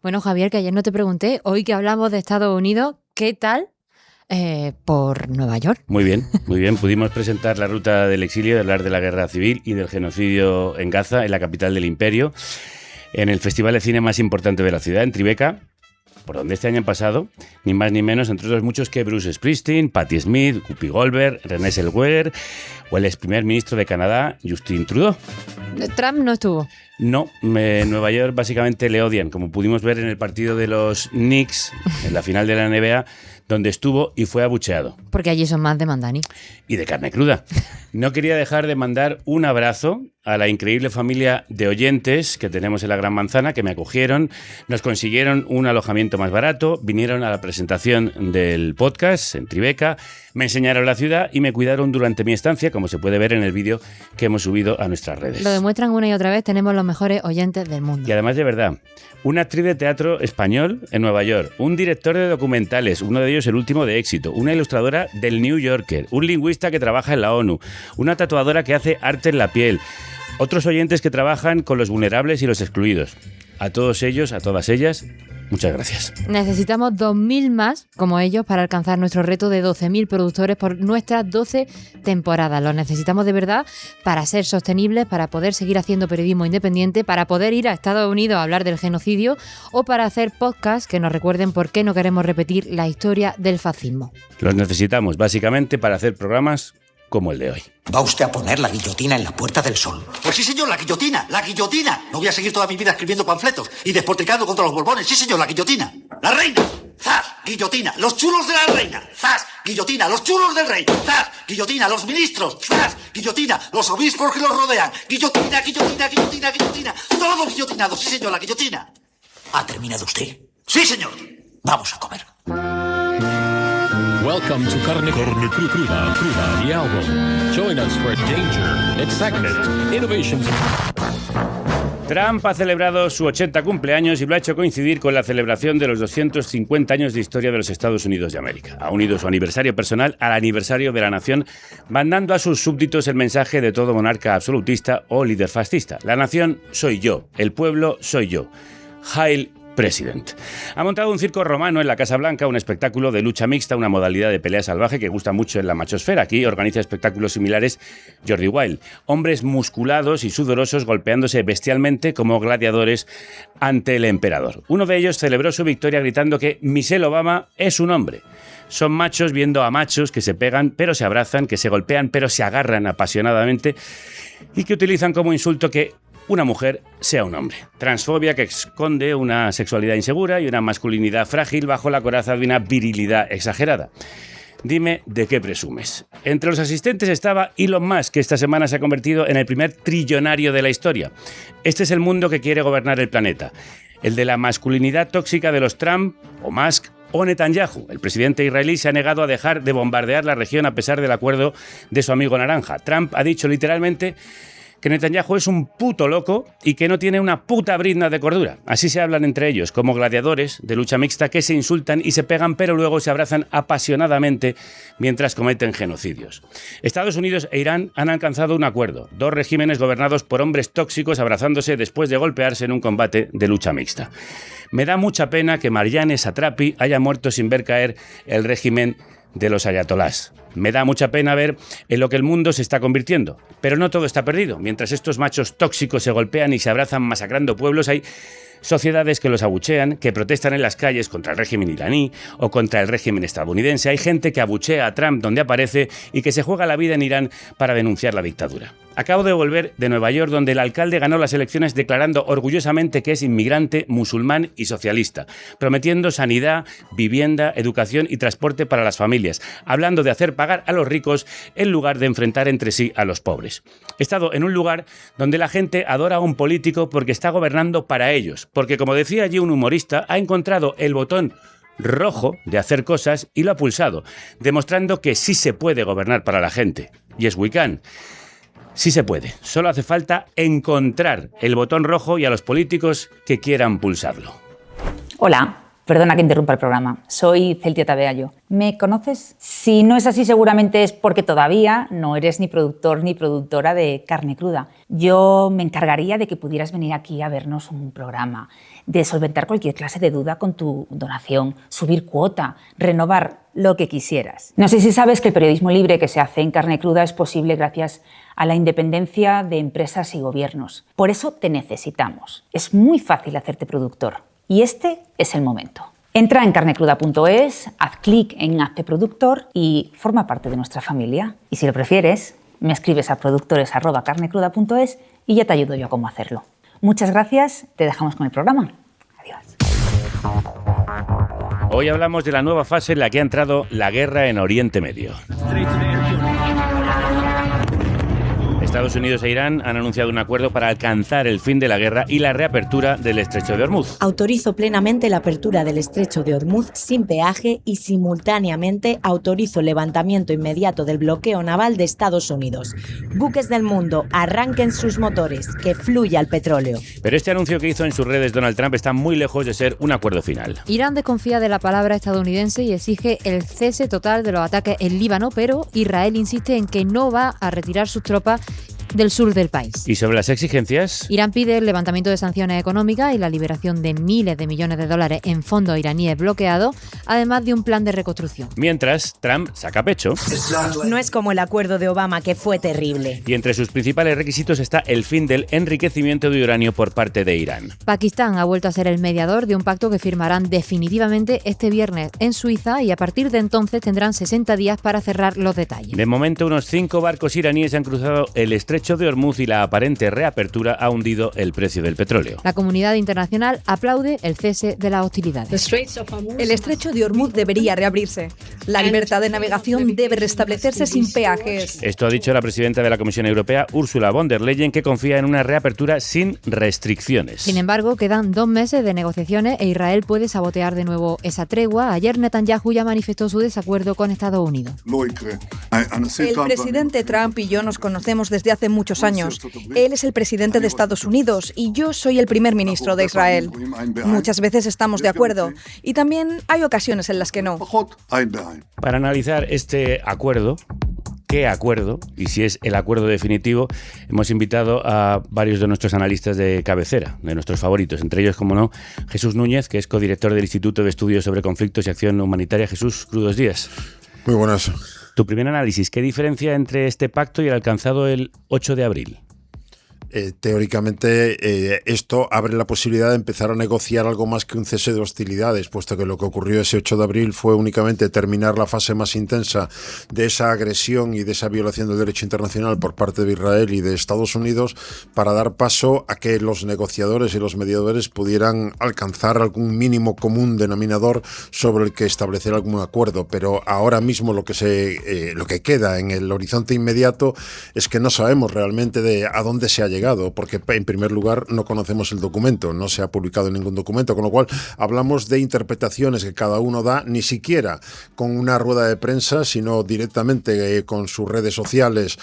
Bueno, Javier, que ayer no te pregunté, hoy que hablamos de Estados Unidos, ¿qué tal por Nueva York? Muy bien, muy bien. Pudimos presentar la ruta del exilio, hablar de la guerra civil y del genocidio en Gaza, en la capital del imperio, en el festival de cine más importante de la ciudad, en Tribeca, por donde este año han pasado, ni más ni menos, entre otros muchos, que Bruce Springsteen, Patti Smith, Whoopi Goldberg, René Zellweger o el ex primer ministro de Canadá, Justin Trudeau. Trump no estuvo. No, en Nueva York básicamente le odian, como pudimos ver en el partido de los Knicks, en la final de la NBA, donde estuvo y fue abucheado. Porque allí son más de mandani. Y de carne cruda. No quería dejar de mandar un abrazo a la increíble familia de oyentes que tenemos en la Gran Manzana, que me acogieron, nos consiguieron un alojamiento más barato, vinieron a la presentación del podcast en Tribeca, me enseñaron la ciudad y me cuidaron durante mi estancia, como se puede ver en el vídeo que hemos subido a nuestras redes. Lo demuestran una y otra vez, tenemos los mejores oyentes del mundo. Y además, de verdad, una actriz de teatro español en Nueva York, un director de documentales, uno de ellos el último de éxito, una ilustradora del New Yorker, un lingüista que trabaja en la ONU, una tatuadora que hace arte en la piel, otros oyentes que trabajan con los vulnerables y los excluidos. A todos ellos, a todas ellas, muchas gracias. Necesitamos 2.000 más como ellos para alcanzar nuestro reto de 12.000 productores por nuestras 12 temporadas. Los necesitamos de verdad para ser sostenibles, para poder seguir haciendo periodismo independiente, para poder ir a Estados Unidos a hablar del genocidio o para hacer podcasts que nos recuerden por qué no queremos repetir la historia del fascismo. Los necesitamos básicamente para hacer programas como el de hoy. ¿Va usted a poner la guillotina en la Puerta del Sol? Pues sí, señor, la guillotina, la guillotina. No voy a seguir toda mi vida escribiendo panfletos y despotricando contra los borbones. Sí, señor, la guillotina. La reina. ¡Zas! Guillotina. Los chulos de la reina. ¡Zas! Guillotina. Los chulos del rey. ¡Zas! Guillotina. Los ministros. ¡Zas! Guillotina. Los obispos que los rodean. Guillotina, guillotina, guillotina, guillotina. Todos guillotinados. Sí, señor, la guillotina. ¿Ha terminado usted? Sí, señor. Vamos a comer. Welcome to Carne Cruda, the album. Join us for danger, excitement, innovations. Trump ha celebrado su 80 cumpleaños y lo ha hecho coincidir con la celebración de los 250 años de historia de los Estados Unidos de América. Ha unido su aniversario personal al aniversario de la nación, mandando a sus súbditos el mensaje de todo monarca absolutista o líder fascista. La nación soy yo, el pueblo soy yo. Hail President. Ha montado un circo romano en la Casa Blanca, un espectáculo de lucha mixta, una modalidad de pelea salvaje que gusta mucho en la machosfera. Aquí organiza espectáculos similares Jordi Wild. Hombres musculados y sudorosos golpeándose bestialmente como gladiadores ante el emperador. Uno de ellos celebró su victoria gritando que Michelle Obama es un hombre. Son machos viendo a machos que se pegan pero se abrazan, que se golpean pero se agarran apasionadamente y que utilizan como insulto que una mujer sea un hombre. Transfobia que esconde una sexualidad insegura y una masculinidad frágil bajo la coraza de una virilidad exagerada. Dime de qué presumes. Entre los asistentes estaba Elon Musk, que esta semana se ha convertido en el primer trillonario de la historia. Este es el mundo que quiere gobernar el planeta. El de la masculinidad tóxica de los Trump o Musk o Netanyahu. El presidente israelí se ha negado a dejar de bombardear la región a pesar del acuerdo de su amigo naranja. Trump ha dicho literalmente que Netanyahu es un puto loco y que no tiene una puta brizna de cordura. Así se hablan entre ellos, como gladiadores de lucha mixta que se insultan y se pegan, pero luego se abrazan apasionadamente mientras cometen genocidios. Estados Unidos e Irán han alcanzado un acuerdo. Dos regímenes gobernados por hombres tóxicos abrazándose después de golpearse en un combate de lucha mixta. Me da mucha pena que Marjane Satrapi haya muerto sin ver caer el régimen de los ayatolás. Me da mucha pena ver en lo que el mundo se está convirtiendo. Pero no todo está perdido. Mientras estos machos tóxicos se golpean y se abrazan masacrando pueblos, hay sociedades que los abuchean, que protestan en las calles contra el régimen iraní o contra el régimen estadounidense. Hay gente que abuchea a Trump donde aparece y que se juega la vida en Irán para denunciar la dictadura. Acabo de volver de Nueva York, donde el alcalde ganó las elecciones declarando orgullosamente que es inmigrante, musulmán y socialista, prometiendo sanidad, vivienda, educación y transporte para las familias, hablando de hacer pagar a los ricos en lugar de enfrentar entre sí a los pobres. He estado en un lugar donde la gente adora a un político porque está gobernando para ellos, porque, como decía allí un humorista, ha encontrado el botón rojo de hacer cosas y lo ha pulsado, demostrando que sí se puede gobernar para la gente. Yes, we can. Sí se puede, solo hace falta encontrar el botón rojo y a los políticos que quieran pulsarlo. Hola, perdona que interrumpa el programa. Soy Celtia Tabeayo. ¿Me conoces? Si no es así, seguramente es porque todavía no eres ni productor ni productora de Carne Cruda. Yo me encargaría de que pudieras venir aquí a vernos un programa. de solventar cualquier clase de duda con tu donación, subir cuota, renovar lo que quisieras. No sé si sabes que el periodismo libre que se hace en Carne Cruda es posible gracias a la independencia de empresas y gobiernos. Por eso te necesitamos. Es muy fácil hacerte productor y este es el momento. Entra en carnecruda.es, haz clic en Hazte Productor y forma parte de nuestra familia. Y si lo prefieres, me escribes a productores@carnecruda.es y ya te ayudo yo a cómo hacerlo. Muchas gracias, te dejamos con el programa. Adiós. Hoy hablamos de la nueva fase en la que ha entrado la guerra en Oriente Medio. Estados Unidos e Irán han anunciado un acuerdo para alcanzar el fin de la guerra y la reapertura del estrecho de Hormuz. Autorizo plenamente la apertura del estrecho de Hormuz sin peaje y simultáneamente autorizo el levantamiento inmediato del bloqueo naval de Estados Unidos. Buques del mundo, arranquen sus motores, que fluya el petróleo. Pero este anuncio que hizo en sus redes Donald Trump está muy lejos de ser un acuerdo final. Irán desconfía de la palabra estadounidense y exige el cese total de los ataques en Líbano, pero Israel insiste en que no va a retirar sus tropas del sur del país. ¿Y sobre las exigencias? Irán pide el levantamiento de sanciones económicas y la liberación de miles de millones de dólares en fondos iraníes bloqueados, además de un plan de reconstrucción. Mientras, Trump saca pecho. No es como el acuerdo de Obama, que fue terrible. Y entre sus principales requisitos está el fin del enriquecimiento de uranio por parte de Irán. Pakistán ha vuelto a ser el mediador de un pacto que firmarán definitivamente este viernes en Suiza y a partir de entonces tendrán 60 días para cerrar los detalles. De momento, unos 5 barcos iraníes han cruzado el estrecho de Hormuz y la aparente reapertura ha hundido el precio del petróleo. La comunidad internacional aplaude el cese de las hostilidades. El estrecho de Hormuz debería reabrirse. La libertad de navegación debe restablecerse sin peajes. Esto ha dicho la presidenta de la Comisión Europea, Ursula von der Leyen, que confía en una reapertura sin restricciones. Sin embargo, quedan 2 meses de negociaciones e Israel puede sabotear de nuevo esa tregua. Ayer Netanyahu ya manifestó su desacuerdo con Estados Unidos. El presidente Trump y yo nos conocemos desde hace muchos años. Él es el presidente de Estados Unidos y yo soy el primer ministro de Israel. Muchas veces estamos de acuerdo y también hay ocasiones en las que no. Para analizar este acuerdo, qué acuerdo y si es el acuerdo definitivo, hemos invitado a varios de nuestros analistas de cabecera, de nuestros favoritos, entre ellos, como no, Jesús Núñez, que es codirector del Instituto de Estudios sobre Conflictos y Acción Humanitaria. Jesús, crudos días. Muy buenas. Tu primer análisis, ¿qué diferencia entre este pacto y el alcanzado el 8 de abril? Teóricamente esto abre la posibilidad de empezar a negociar algo más que un cese de hostilidades, puesto que lo que ocurrió ese 8 de abril fue únicamente terminar la fase más intensa de esa agresión y de esa violación del derecho internacional por parte de Israel y de Estados Unidos para dar paso a que los negociadores y los mediadores pudieran alcanzar algún mínimo común denominador sobre el que establecer algún acuerdo. Pero ahora mismo lo que queda en el horizonte inmediato es que no sabemos realmente a dónde se ha llegado, porque en primer lugar no conocemos el documento, no se ha publicado ningún documento, con lo cual hablamos de interpretaciones que cada uno da, ni siquiera con una rueda de prensa, sino directamente con sus redes sociales,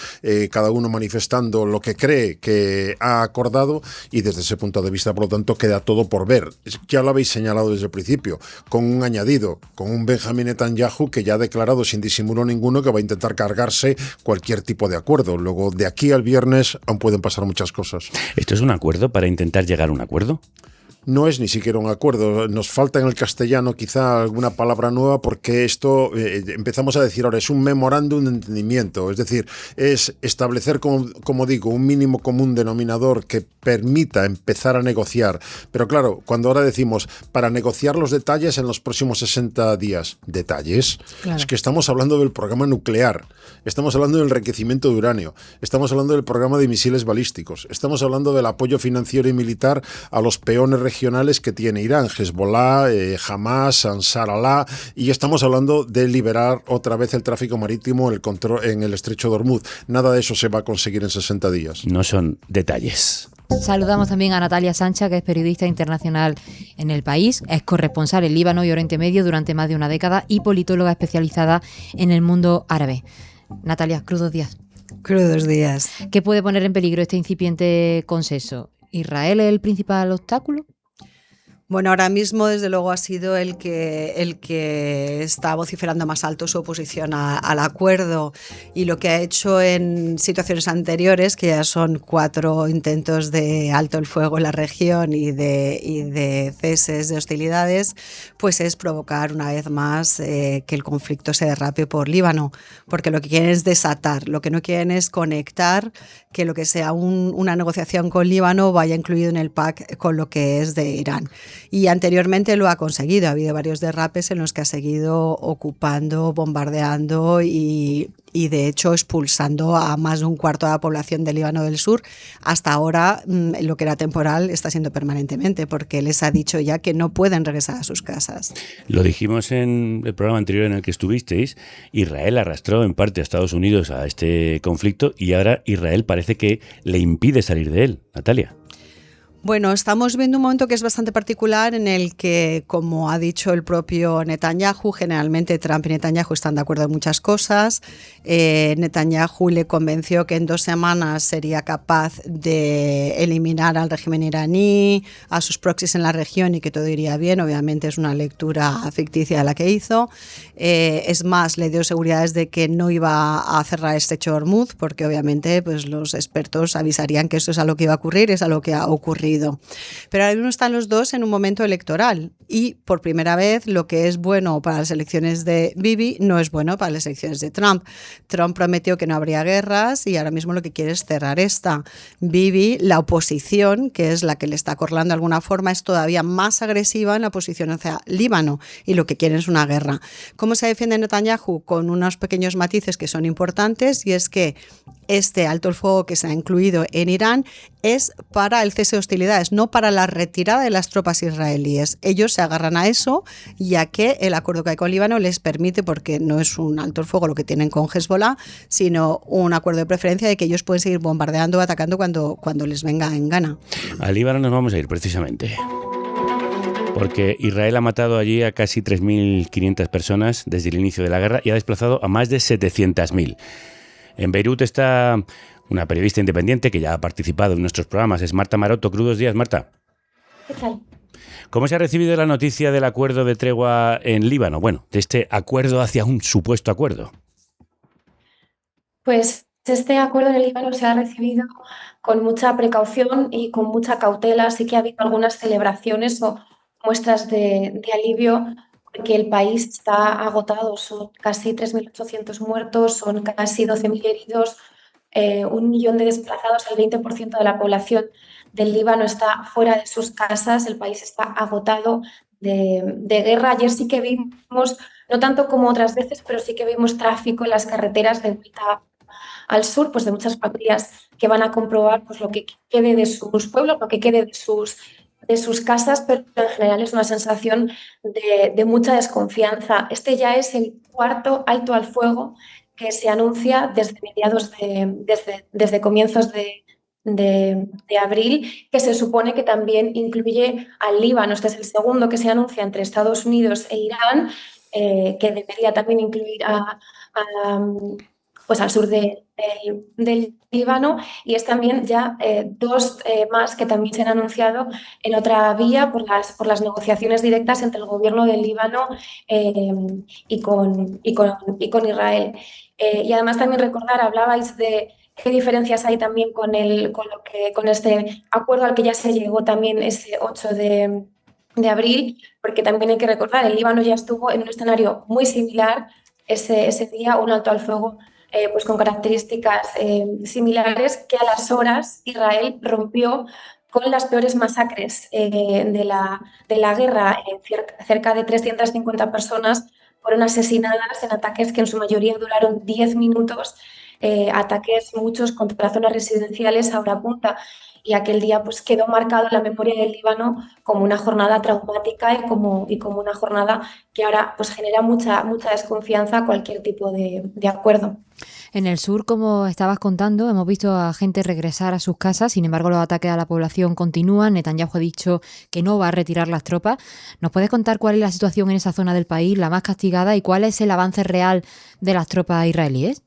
cada uno manifestando lo que cree que ha acordado, y desde ese punto de vista, por lo tanto, queda todo por ver. Ya lo habéis señalado desde el principio, con un añadido, con un Benjamin Netanyahu que ya ha declarado sin disimulo ninguno que va a intentar cargarse cualquier tipo de acuerdo. Luego, de aquí al viernes aún pueden pasar muchas cosas. ¿Esto es un acuerdo para intentar llegar a un acuerdo? No es ni siquiera un acuerdo. Nos falta en el castellano quizá alguna palabra nueva, porque esto empezamos a decir ahora es un memorándum de entendimiento, es decir, es establecer, como digo, un mínimo común denominador que permita empezar a negociar. Pero claro, cuando ahora decimos para negociar los detalles en los próximos 60 días, ¿detalles? Claro. Es que estamos hablando del programa nuclear, estamos hablando del enriquecimiento de uranio, estamos hablando del programa de misiles balísticos, estamos hablando del apoyo financiero y militar a los peones regionales que tiene Irán, Hezbollah, Hamas, Ansar Allah, y estamos hablando de liberar otra vez el tráfico marítimo, el control en el estrecho de Hormuz. Nada de eso se va a conseguir en 60 días. No son detalles. Saludamos también a Natalia Sancha, que es periodista internacional en El País, es corresponsal en Líbano y Oriente Medio durante más de una década y politóloga especializada en el mundo árabe. Natalia, crudos días. Crudos días. ¿Qué puede poner en peligro este incipiente consenso? ¿Israel es el principal obstáculo? Bueno, ahora mismo desde luego ha sido el que está vociferando más alto su oposición al acuerdo, y lo que ha hecho en situaciones anteriores, que ya son 4 intentos de alto el fuego en la región y de ceses de hostilidades, pues es provocar una vez más que el conflicto se derrape por Líbano, porque lo que quieren es desatar, lo que no quieren es conectar, que lo que sea una negociación con Líbano vaya incluido en el pack con lo que es de Irán. Y anteriormente lo ha conseguido, ha habido varios derrapes en los que ha seguido ocupando, bombardeando y de hecho expulsando a más de un cuarto de la población del Líbano del Sur. Hasta ahora lo que era temporal está siendo permanentemente, porque les ha dicho ya que no pueden regresar a sus casas. Lo dijimos en el programa anterior en el que estuvisteis, Israel arrastró en parte a Estados Unidos a este conflicto y ahora Israel parece que le impide salir de él. Natalia. Bueno, estamos viendo un momento que es bastante particular en el que, como ha dicho el propio Netanyahu, generalmente Trump y Netanyahu están de acuerdo en muchas cosas. Netanyahu le convenció que en 2 semanas sería capaz de eliminar al régimen iraní, a sus proxies en la región y que todo iría bien. Obviamente es una lectura ficticia la que hizo. Es más, le dio seguridades de que no iba a cerrar el estrecho de Hormuz, porque obviamente pues, los expertos avisarían que eso es a lo que iba a ocurrir, es a lo que ha ocurrido. Pero ahora mismo están los dos en un momento electoral y por primera vez lo que es bueno para las elecciones de Bibi no es bueno para las elecciones de Trump. Trump prometió que no habría guerras y ahora mismo lo que quiere es cerrar esta. Bibi, la oposición, que es la que le está acorralando de alguna forma, es todavía más agresiva en la posición hacia Líbano y lo que quiere es una guerra. ¿Cómo se defiende Netanyahu? Con unos pequeños matices que son importantes, y es que este alto el fuego que se ha incluido en Irán es para el cese de hostilidades, no para la retirada de las tropas israelíes. Ellos se agarran a eso, ya que el acuerdo que hay con Líbano les permite, porque no es un alto el fuego lo que tienen con Hezbollah, sino un acuerdo de preferencia de que ellos pueden seguir bombardeando o atacando cuando les venga en gana. A Líbano nos vamos a ir precisamente, porque Israel ha matado allí a casi 3.500 personas desde el inicio de la guerra y ha desplazado a más de 700.000. En Beirut está una periodista independiente que ya ha participado en nuestros programas, es Marta Maroto. Crudos días, Marta. ¿Qué tal? ¿Cómo se ha recibido la noticia del acuerdo de tregua en Líbano? Bueno, de este acuerdo hacia un supuesto acuerdo. Pues este acuerdo en el Líbano se ha recibido con mucha precaución y con mucha cautela. Sí que ha habido algunas celebraciones o muestras de alivio, porque el país está agotado. Son casi 3.800 muertos, son casi 12.000 heridos, 1 millón de desplazados, el 20% de la población del Líbano está fuera de sus casas, el país está agotado de guerra. Ayer sí que vimos, no tanto como otras veces, pero sí que vimos tráfico en las carreteras de vuelta al sur, pues de muchas familias que van a comprobar pues, lo que quede de sus pueblos, lo que quede de sus casas, pero en general es una sensación de mucha desconfianza. Este ya es el 4.º alto al fuego que se anuncia desde comienzos de abril, que se supone que también incluye al Líbano. Este es el segundo que se anuncia entre Estados Unidos e Irán, que debería también incluir pues al sur del Líbano, y es también ya 2 más que también se han anunciado en otra vía por las negociaciones directas entre el gobierno del Líbano y con Israel. Y además también recordar, hablabais de qué diferencias hay también con este acuerdo al que ya se llegó también ese 8 de abril, porque también hay que recordar, el Líbano ya estuvo en un escenario muy similar ese día, un alto al fuego pues con características similares, que a las horas Israel rompió con las peores masacres de la guerra. Cerca de 350 personas fueron asesinadas en ataques que en su mayoría duraron 10 minutos, ataques muchos contra zonas residenciales a hora punta. Y aquel día pues, quedó marcado en la memoria del Líbano como una jornada traumática y como una jornada que ahora pues, genera mucha desconfianza a cualquier tipo de acuerdo. En el sur, como estabas contando, hemos visto a gente regresar a sus casas, sin embargo los ataques a la población continúan. Netanyahu ha dicho que no va a retirar las tropas. ¿Nos puedes contar cuál es la situación en esa zona del país, la más castigada, y cuál es el avance real de las tropas israelíes?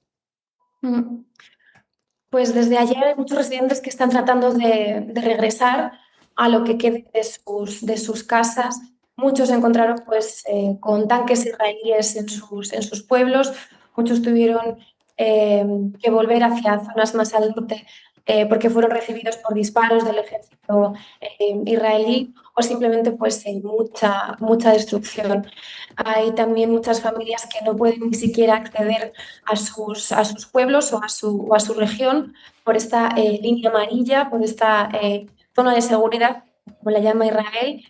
Pues desde ayer hay muchos residentes que están tratando de regresar, a lo que quede de sus casas. Muchos se encontraron pues, con tanques israelíes en sus pueblos, muchos tuvieron que volver hacia zonas más al norte porque fueron recibidos por disparos del ejército israelí o simplemente pues, mucha destrucción. Hay también muchas familias que no pueden ni siquiera acceder a sus pueblos o a su región por esta línea amarilla, por esta zona de seguridad, como la llama Israel,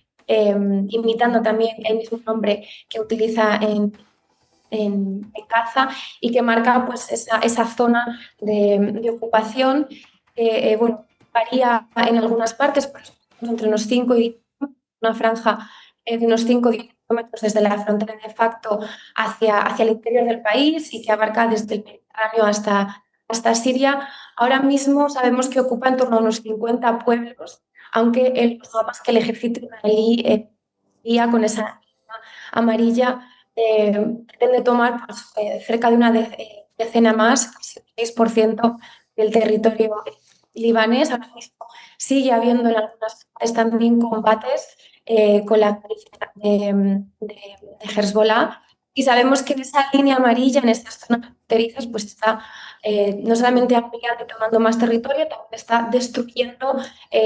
imitando también el mismo nombre que utiliza en Gaza y que marca pues, esa zona de ocupación que bueno, varía en algunas partes, por ejemplo, entre unos 5 y 10 kilómetros, una franja de unos 5 o 10 kilómetros desde la frontera de facto hacia el interior del país y que abarca desde el Mediterráneo hasta Siria. Ahora mismo sabemos que ocupa en torno a unos 50 pueblos, aunque los mapas que el ejército israelí guía con esa línea amarilla pretende tomar pues, cerca de una decena más, casi el 6% del territorio libanés. Ahora mismo sigue habiendo en algunas partes también combates con la de Hezbollah, y sabemos que en esa línea amarilla, en estas zonas fronterizas, pues está no solamente ampliando y tomando más territorio, también está destruyendo,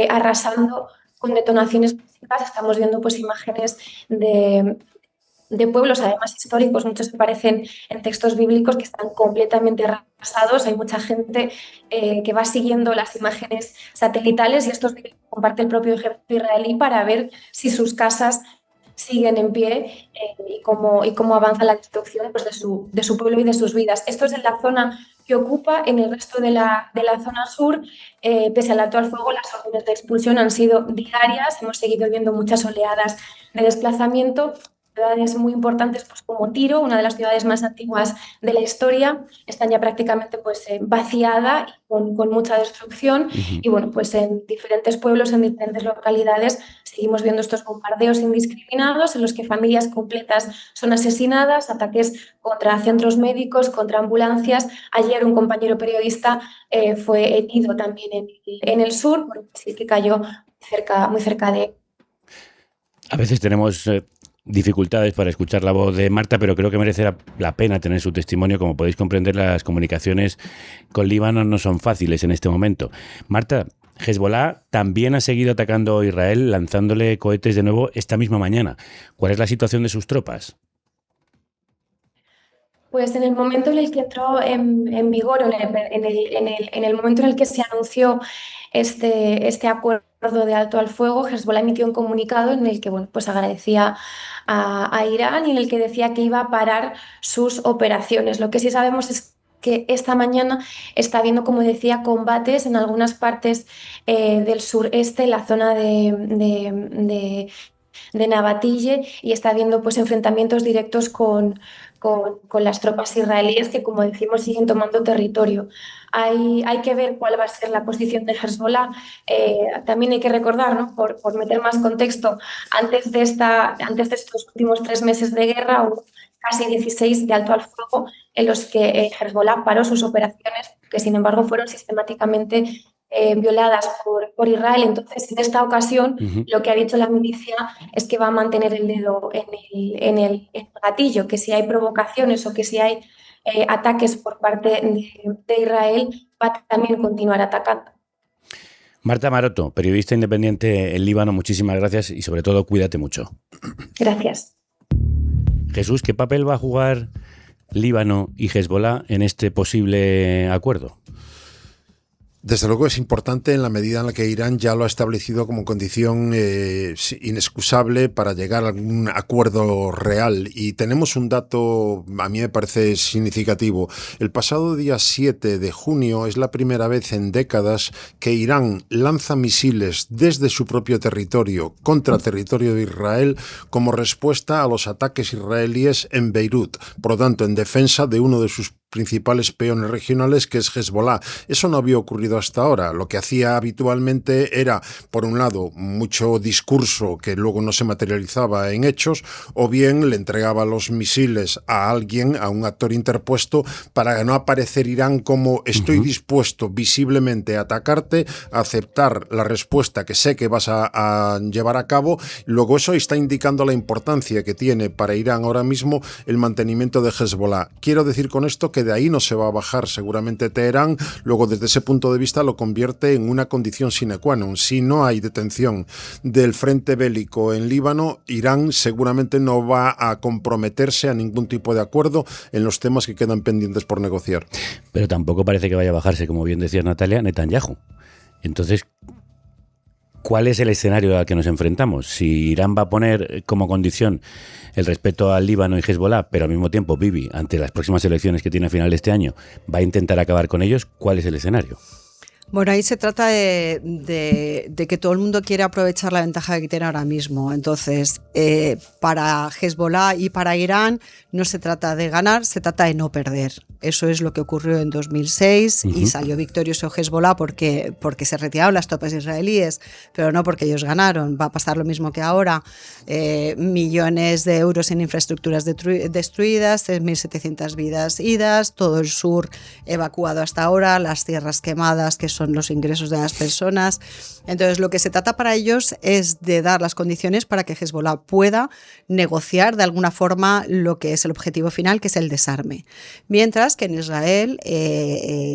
arrasando con detonaciones masivas. Estamos viendo pues imágenes de pueblos, además históricos, muchos que aparecen en textos bíblicos, que están completamente arrasados. Hay mucha gente que va siguiendo las imágenes satelitales y estos vídeos comparte el propio ejército israelí para ver si sus casas siguen en pie y cómo avanza la destrucción pues, de su pueblo y de sus vidas. Esto es en la zona que ocupa. En el resto de la zona sur, pese al alto al fuego, las órdenes de expulsión han sido diarias. Hemos seguido viendo muchas oleadas de desplazamiento. Ciudades muy importantes pues, como Tiro, una de las ciudades más antiguas de la historia, están ya prácticamente pues, vaciada y con mucha destrucción. Y bueno, pues en diferentes pueblos, en diferentes localidades, seguimos viendo estos bombardeos indiscriminados en los que familias completas son asesinadas, ataques contra centros médicos, contra ambulancias. Ayer un compañero periodista fue herido también en el sur, por un misil que cayó muy cerca de... A veces tenemos dificultades para escuchar la voz de Marta, pero creo que merece la pena tener su testimonio. Como podéis comprender, las comunicaciones con Líbano no son fáciles en este momento. Marta, Hezbollah también ha seguido atacando a Israel, lanzándole cohetes de nuevo esta misma mañana. ¿Cuál es la situación de sus tropas? Pues en el momento en el que entró en vigor, en el momento en el que se anunció este acuerdo de alto al fuego, Hezbollah emitió un comunicado en el que bueno, pues agradecía a Irán y en el que decía que iba a parar sus operaciones. Lo que sí sabemos es que esta mañana está habiendo, como decía, combates en algunas partes del sureste, la zona de Nabatille, y está habiendo pues, enfrentamientos directos con las tropas israelíes que, como decimos, siguen tomando territorio. Hay que ver cuál va a ser la posición de Hezbollah. También hay que recordar, ¿no? por meter más contexto, antes de estos últimos 3 meses de guerra, hubo casi 16 de alto al fuego en los que Hezbollah paró sus operaciones, que sin embargo fueron sistemáticamente violadas por Israel. Entonces, en esta ocasión, lo que ha dicho la milicia es que va a mantener el dedo en el gatillo, que si hay provocaciones o que si hay ataques por parte de Israel, va a también continuar atacando. Marta Maroto, periodista independiente en Líbano, muchísimas gracias y sobre todo cuídate mucho. Gracias. Jesús, ¿qué papel va a jugar Líbano y Hezbollah en este posible acuerdo? Desde luego es importante en la medida en la que Irán ya lo ha establecido como condición inexcusable para llegar a un acuerdo real. Y tenemos un dato, a mí me parece significativo. El pasado día 7 de junio es la primera vez en décadas que Irán lanza misiles desde su propio territorio contra territorio de Israel como respuesta a los ataques israelíes en Beirut. Por lo tanto, en defensa de uno de sus principales peones regionales, que es Hezbollah. Eso no había ocurrido hasta ahora. Lo que hacía habitualmente era, por un lado, mucho discurso que luego no se materializaba en hechos, o bien le entregaba los misiles a alguien, a un actor interpuesto, para no aparecer Irán como estoy dispuesto visiblemente a atacarte, a aceptar la respuesta que sé que vas a llevar a cabo. Luego eso está indicando la importancia que tiene para Irán ahora mismo el mantenimiento de Hezbollah. Quiero decir con esto que de ahí no se va a bajar seguramente Teherán. Luego, desde ese punto de vista, lo convierte en una condición sine qua non. Si no hay detención del frente bélico en Líbano, Irán seguramente no va a comprometerse a ningún tipo de acuerdo en los temas que quedan pendientes por negociar. Pero tampoco parece que vaya a bajarse, como bien decía Natalia, Netanyahu. Entonces, ¿cuál es el escenario al que nos enfrentamos? Si Irán va a poner como condición el respeto al Líbano y Hezbollah, pero al mismo tiempo Bibi, ante las próximas elecciones que tiene a final de este año, va a intentar acabar con ellos, ¿cuál es el escenario? Bueno, ahí se trata de que todo el mundo quiere aprovechar la ventaja que tiene ahora mismo. Entonces, para Hezbollah y para Irán no se trata de ganar, se trata de no perder. Eso es lo que ocurrió en 2006 y salió victorioso Hezbollah porque se retiraron las tropas israelíes, pero no porque ellos ganaron. Va a pasar lo mismo que ahora. Millones de euros en infraestructuras destruidas, 3.700 vidas idas, todo el sur evacuado hasta ahora, las tierras quemadas, que son los ingresos de las personas. Entonces, lo que se trata para ellos es de dar las condiciones para que Hezbollah pueda negociar de alguna forma lo que es el objetivo final, que es el desarme. Mientras que en Israel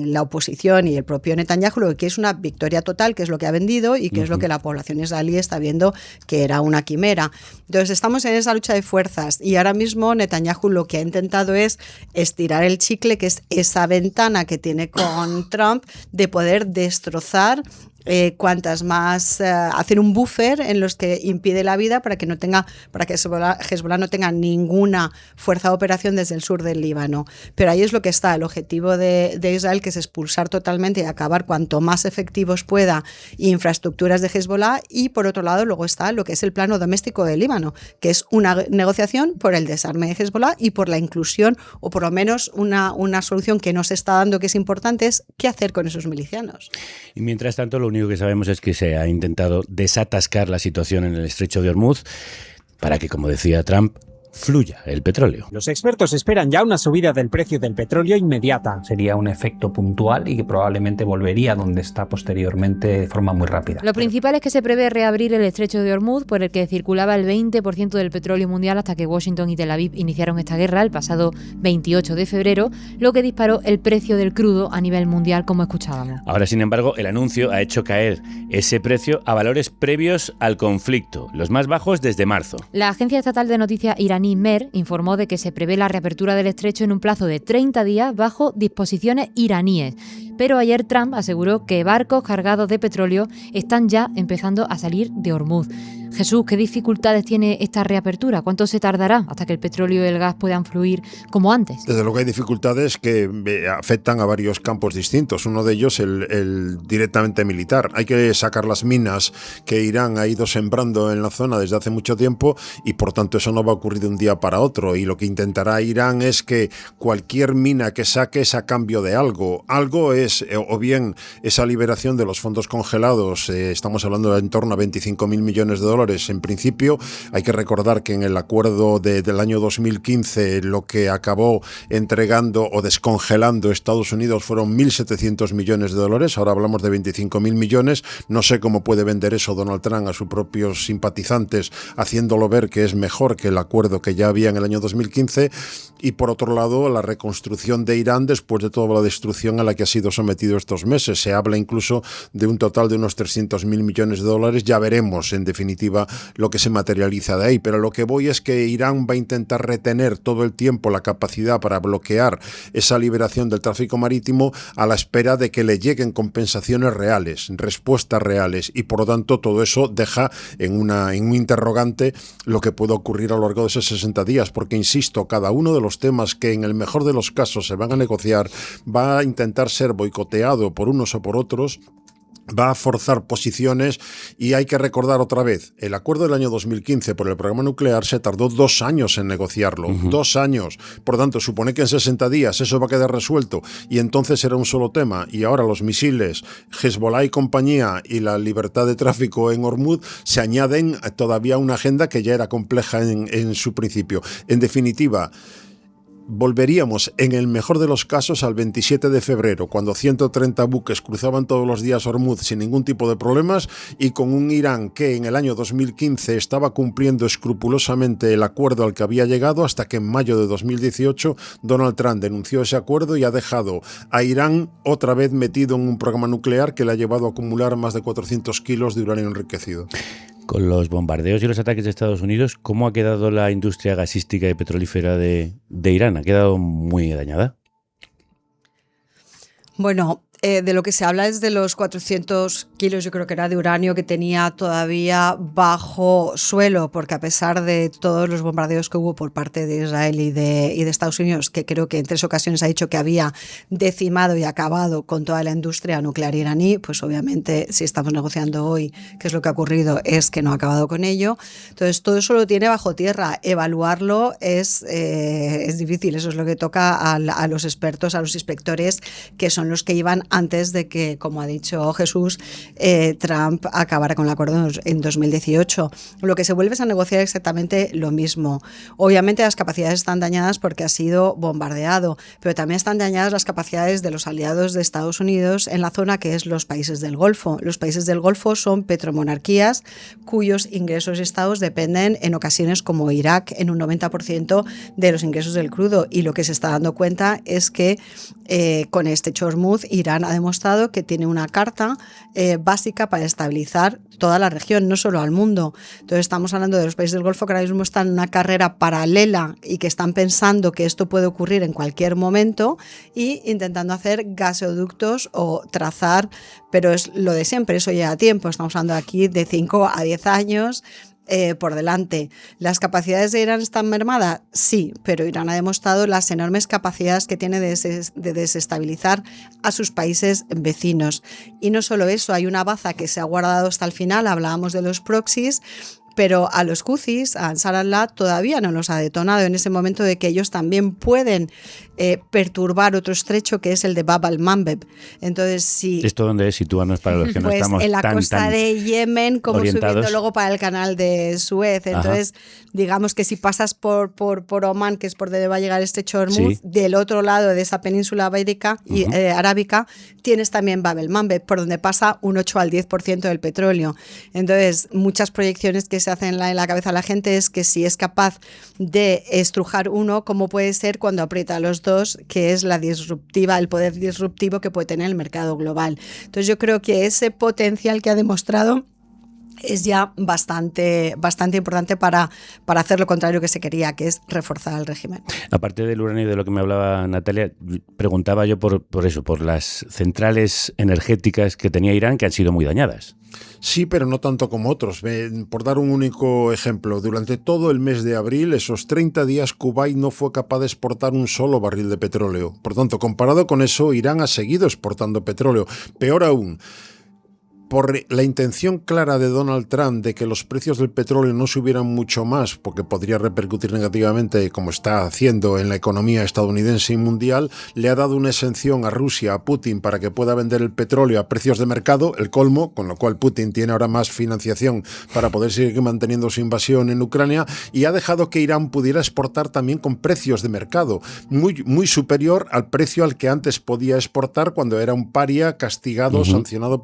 la oposición y el propio Netanyahu lo que quiere es una victoria total, que es lo que ha vendido y que es lo que la población israelí está viendo que era una quimera. Entonces, estamos en esa lucha de fuerzas y ahora mismo Netanyahu lo que ha intentado es estirar el chicle, que es esa ventana que tiene con Trump de poder destrozar cuantas más, hacer un buffer en los que impide la vida para que Hezbollah no tenga ninguna fuerza de operación desde el sur del Líbano. Pero ahí es lo que está, el objetivo de Israel, que es expulsar totalmente y acabar cuanto más efectivos pueda infraestructuras de Hezbollah, y por otro lado luego está lo que es el plano doméstico del Líbano, que es una negociación por el desarme de Hezbollah y por la inclusión, o por lo menos una solución que no se está dando, que es importante, es qué hacer con esos milicianos. Y mientras tanto, lo único que sabemos es que se ha intentado desatascar la situación en el estrecho de Hormuz para que, como decía Trump, fluya el petróleo. Los expertos esperan ya una subida del precio del petróleo inmediata. Sería un efecto puntual y que probablemente volvería donde está posteriormente de forma muy rápida. Lo principal es que se prevé reabrir el estrecho de Hormuz, por el que circulaba el 20% del petróleo mundial hasta que Washington y Tel Aviv iniciaron esta guerra el pasado 28 de febrero, lo que disparó el precio del crudo a nivel mundial, como escuchábamos. Ahora, sin embargo, el anuncio ha hecho caer ese precio a valores previos al conflicto, los más bajos desde marzo. La agencia estatal de noticias iraní MER informó de que se prevé la reapertura del estrecho en un plazo de 30 días bajo disposiciones iraníes. Pero ayer Trump aseguró que barcos cargados de petróleo están ya empezando a salir de Hormuz. Jesús, ¿qué dificultades tiene esta reapertura? ¿Cuánto se tardará hasta que el petróleo y el gas puedan fluir como antes? Desde luego hay dificultades que afectan a varios campos distintos. Uno de ellos el directamente militar. Hay que sacar las minas que Irán ha ido sembrando en la zona desde hace mucho tiempo y por tanto eso no va a ocurrir de un día para otro. Y lo que intentará Irán es que cualquier mina que saque es a cambio de algo. Algo es o bien esa liberación de los fondos congelados. Estamos hablando de en torno a 25.000 millones de dólares. En principio, hay que recordar que en el acuerdo del año 2015 lo que acabó entregando o descongelando Estados Unidos fueron 1.700 millones de dólares. Ahora hablamos de 25.000 millones. No sé cómo puede vender eso Donald Trump a sus propios simpatizantes, haciéndolo ver que es mejor que el acuerdo que ya había en el año 2015. Y por otro lado, la reconstrucción de Irán después de toda la destrucción a la que ha sido sometido estos meses. Se habla incluso de un total de unos 300.000 millones de dólares. Ya veremos, en definitiva, lo que se materializa de ahí, pero lo que voy es que Irán va a intentar retener todo el tiempo la capacidad para bloquear esa liberación del tráfico marítimo a la espera de que le lleguen compensaciones reales, respuestas reales, y por lo tanto todo eso deja en un interrogante lo que puede ocurrir a lo largo de esos 60 días, porque insisto, cada uno de los temas que en el mejor de los casos se van a negociar va a intentar ser boicoteado por unos o por otros. va a forzar posiciones y hay que recordar otra vez, el acuerdo del año 2015 por el programa nuclear se tardó 2 años en negociarlo, 2 años, por tanto supone que en 60 días eso va a quedar resuelto y entonces era un solo tema y ahora los misiles, Hezbollah y compañía y la libertad de tráfico en Hormuz se añaden todavía a una agenda que ya era compleja en su principio. En definitiva, volveríamos en el mejor de los casos al 27 de febrero, cuando 130 buques cruzaban todos los días Hormuz sin ningún tipo de problemas y con un Irán que en el año 2015 estaba cumpliendo escrupulosamente el acuerdo al que había llegado hasta que en mayo de 2018 Donald Trump denunció ese acuerdo y ha dejado a Irán otra vez metido en un programa nuclear que le ha llevado a acumular más de 400 kilos de uranio enriquecido. Con los bombardeos y los ataques de Estados Unidos, ¿cómo ha quedado la industria gasística y petrolífera de Irán? ¿Ha quedado muy dañada? Bueno, de lo que se habla es de los 400 kilos, yo creo que era de uranio que tenía todavía bajo suelo, porque a pesar de todos los bombardeos que hubo por parte de Israel y de Estados Unidos, que creo que en 3 ocasiones ha dicho que había decimado y acabado con toda la industria nuclear iraní, pues obviamente si estamos negociando hoy qué es lo que ha ocurrido es que no ha acabado con ello. Entonces todo eso lo tiene bajo tierra. Evaluarlo es difícil, eso es lo que toca a los expertos, a los inspectores, que son los que iban antes de que, como ha dicho Jesús, Trump acabara con el acuerdo en 2018. Lo que se vuelve es a negociar exactamente lo mismo. Obviamente las capacidades están dañadas porque ha sido bombardeado, pero también están dañadas las capacidades de los aliados de Estados Unidos en la zona que es los países del Golfo. Los países del Golfo son petromonarquías cuyos ingresos y estados dependen en ocasiones, como Irak, en un 90% de los ingresos del crudo, y lo que se está dando cuenta es que con este Hormuz, Irán ha demostrado que tiene una carta básica para estabilizar toda la región, no solo al mundo. Entonces estamos hablando de los países del Golfo que ahora mismo están en una carrera paralela y que están pensando que esto puede ocurrir en cualquier momento y intentando hacer gasoductos o trazar, pero es lo de siempre, eso lleva tiempo, estamos hablando aquí de 5 a 10 años por delante. ¿Las capacidades de Irán están mermadas? Sí, pero Irán ha demostrado las enormes capacidades que tiene de desestabilizar a sus países vecinos. Y no solo eso, hay una baza que se ha guardado hasta el final, hablábamos de los proxies, pero a los Houthis, a Ansar Allah, todavía no los ha detonado en ese momento de que ellos también pueden perturbar otro estrecho que es el de Bab al-Mandeb. Entonces, si ¿esto dónde es? Sitúanos para los que no pues estamos en la tan costa de Yemen, como orientados. Subiendo luego para el canal de Suez. Entonces, digamos que si pasas por Omán, que es por donde va a llegar este Hormuz, del otro lado de esa península arábica, tienes también Bab al-Mandeb, por donde pasa un 8 al 10% del petróleo. Entonces, muchas proyecciones que se hacen en la cabeza de la gente es que si es capaz de estrujar uno, ¿cómo puede ser cuando aprieta a los dos? Que es el poder disruptivo que puede tener el mercado global. Entonces yo creo que ese potencial que ha demostrado es ya bastante importante para hacer lo contrario que se quería, que es reforzar el régimen. Aparte del uranio de lo que me hablaba Natalia, preguntaba yo por las centrales energéticas que tenía Irán, que han sido muy dañadas. Sí, pero no tanto como otros. Por dar un único ejemplo, durante todo el mes de abril, esos 30 días, Kuwait no fue capaz de exportar un solo barril de petróleo. Por tanto, comparado con eso, Irán ha seguido exportando petróleo. Peor aún, por la intención clara de Donald Trump de que los precios del petróleo no subieran mucho más, porque podría repercutir negativamente, como está haciendo en la economía estadounidense y mundial, le ha dado una exención a Rusia, a Putin, para que pueda vender el petróleo a precios de mercado, el colmo, con lo cual Putin tiene ahora más financiación para poder seguir manteniendo su invasión en Ucrania, y ha dejado que Irán pudiera exportar también con precios de mercado, muy, muy superior al precio al que antes podía exportar cuando era un paria castigado, sancionado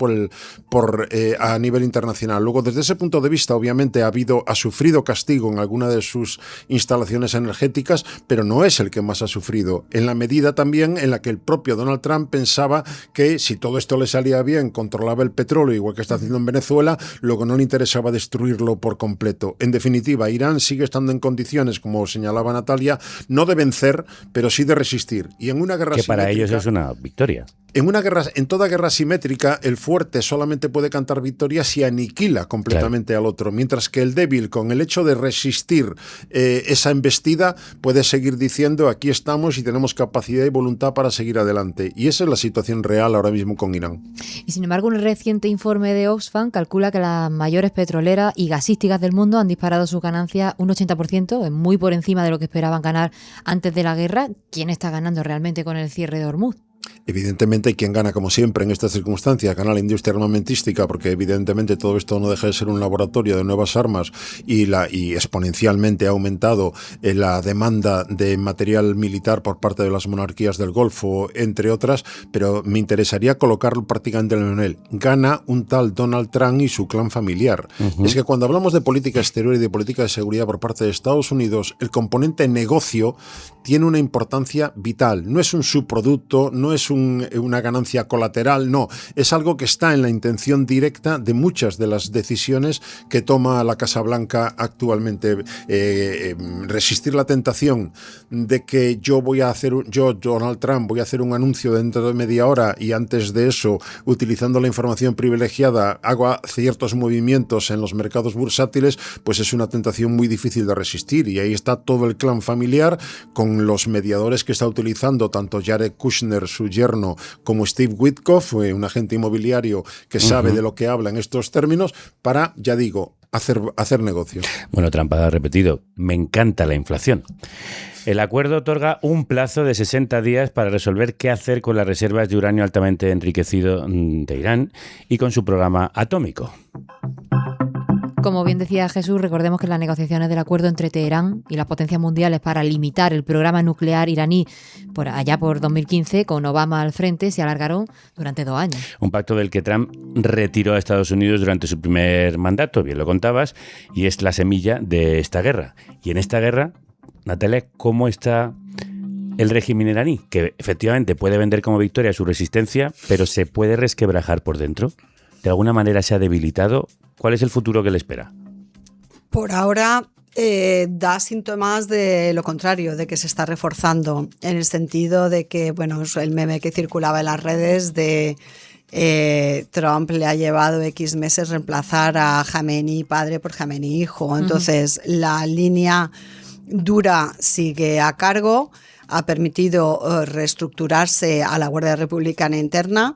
a nivel internacional. Luego, desde ese punto de vista, obviamente ha sufrido castigo en alguna de sus instalaciones energéticas, pero no es el que más ha sufrido, en la medida también en la que el propio Donald Trump pensaba que si todo esto le salía bien, controlaba el petróleo, igual que está haciendo en Venezuela, luego no le interesaba destruirlo por completo. En definitiva, Irán sigue estando en condiciones, como señalaba Natalia, no de vencer, pero sí de resistir. Y en una guerra que para ellos es una victoria. En toda guerra simétrica, el fuerte solamente te puede cantar victoria si aniquila completamente al otro, mientras que el débil, con el hecho de resistir esa embestida, puede seguir diciendo aquí estamos y tenemos capacidad y voluntad para seguir adelante. Y esa es la situación real ahora mismo con Irán. Y sin embargo, un reciente informe de Oxfam calcula que las mayores petroleras y gasísticas del mundo han disparado sus ganancias un 80%, muy por encima de lo que esperaban ganar antes de la guerra. ¿Quién está ganando realmente con el cierre de Hormuz? Evidentemente, quien gana, como siempre, en estas circunstancias, gana la industria armamentística, porque evidentemente todo esto no deja de ser un laboratorio de nuevas armas y exponencialmente ha aumentado la demanda de material militar por parte de las monarquías del Golfo, entre otras, pero me interesaría colocarlo prácticamente en él. Gana un tal Donald Trump y su clan familiar. Es que cuando hablamos de política exterior y de política de seguridad por parte de Estados Unidos, el componente negocio tiene una importancia vital. No es un subproducto, no es una ganancia colateral, no. Es algo que está en la intención directa de muchas de las decisiones que toma la Casa Blanca actualmente. Resistir la tentación de que yo, Donald Trump, voy a hacer un anuncio dentro de media hora y antes de eso, utilizando la información privilegiada, hago ciertos movimientos en los mercados bursátiles, pues es una tentación muy difícil de resistir. Y ahí está todo el clan familiar con los mediadores que está utilizando tanto Jared Kushner, su yerno, como Steve Witkoff, un agente inmobiliario que sabe de lo que habla en estos términos, para, ya digo, hacer negocio. Bueno, Trump ha repetido, me encanta la inflación. El acuerdo otorga un plazo de 60 días para resolver qué hacer con las reservas de uranio altamente enriquecido de Irán y con su programa atómico. Como bien decía Jesús, recordemos que las negociaciones del acuerdo entre Teherán y las potencias mundiales para limitar el programa nuclear iraní allá por 2015, con Obama al frente, se alargaron durante 2 años. Un pacto del que Trump retiró a Estados Unidos durante su primer mandato, bien lo contabas, y es la semilla de esta guerra. Y en esta guerra, Natalia, ¿cómo está el régimen iraní? Que efectivamente puede vender como victoria su resistencia, pero se puede resquebrajar por dentro. ¿De alguna manera se ha debilitado? ¿Cuál es el futuro que le espera? Por ahora da síntomas de lo contrario, de que se está reforzando, en el sentido de que, bueno, el meme que circulaba en las redes de Trump le ha llevado X meses reemplazar a Jamenei padre por Jamenei hijo. Entonces, la línea dura sigue a cargo, ha permitido reestructurarse a la Guardia Republicana interna.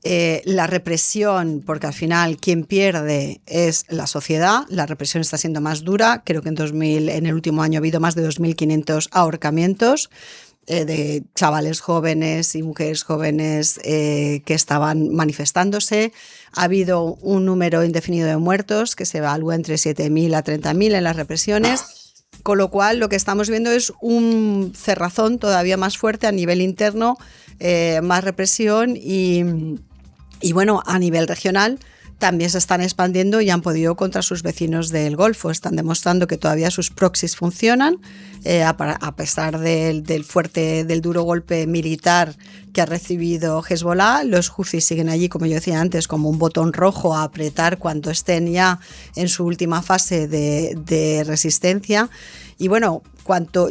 La represión, porque al final quien pierde es la sociedad, la represión está siendo más dura. Creo que en el último año ha habido más de 2.500 ahorcamientos de chavales jóvenes y mujeres jóvenes que estaban manifestándose. Ha habido un número indefinido de muertos que se evalúa entre 7.000 a 30.000 en las represiones. Con lo cual, lo que estamos viendo es un cerrazón todavía más fuerte a nivel interno, más represión y bueno, a nivel regional también se están expandiendo y han podido contra sus vecinos del Golfo. Están demostrando que todavía sus proxies funcionan, a pesar del duro golpe militar que ha recibido Hezbollah. Los Houthis siguen allí, como yo decía antes, como un botón rojo a apretar cuando estén ya en su última fase de resistencia. Y bueno,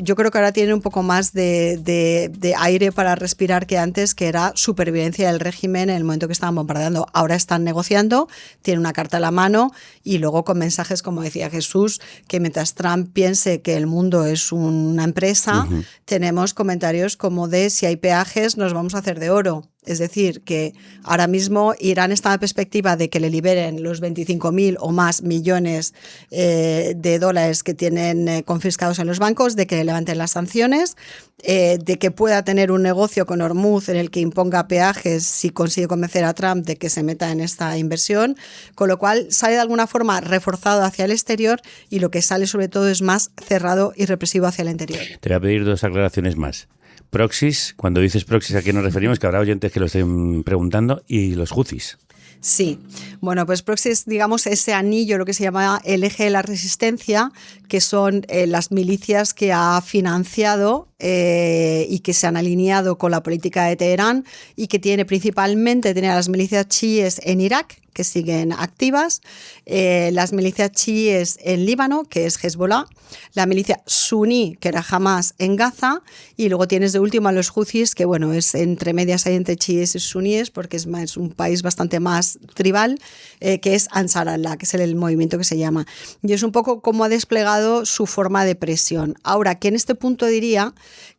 yo creo que ahora tienen un poco más de aire para respirar que antes, que era supervivencia del régimen en el momento que estaban bombardeando. Ahora están negociando, tienen una carta a la mano y luego con mensajes, como decía Jesús, que mientras Trump piense que el mundo es una empresa, tenemos comentarios como de si hay peajes nos vamos a hacer de oro. Es decir, que ahora mismo Irán está en la perspectiva de que le liberen los 25.000 o más millones de dólares que tienen confiscados en los bancos, de que le levanten las sanciones, de que pueda tener un negocio con Hormuz en el que imponga peajes si consigue convencer a Trump de que se meta en esta inversión, con lo cual sale de alguna forma reforzado hacia el exterior y lo que sale sobre todo es más cerrado y represivo hacia el interior. Te voy a pedir 2 aclaraciones más. Proxies, cuando dices proxies, ¿a qué nos referimos? Que habrá oyentes que lo estén preguntando. Y los Houthis. Sí, bueno, pues proxy es, digamos, ese anillo, lo que se llama el eje de la resistencia, que son las milicias que ha financiado y que se han alineado con la política de Teherán y que tiene a las milicias chiíes en Irak, que siguen activas, las milicias chiíes en Líbano, que es Hezbollah, la milicia suní, que era Hamas en Gaza, y luego tienes de último a los Houthis, que bueno, es entre medias hay entre chiíes y suníes, porque es un país bastante más tribal, que es Ansar Allah, que es el movimiento que se llama. Y es un poco cómo ha desplegado su forma de presión. Ahora, que en este punto diría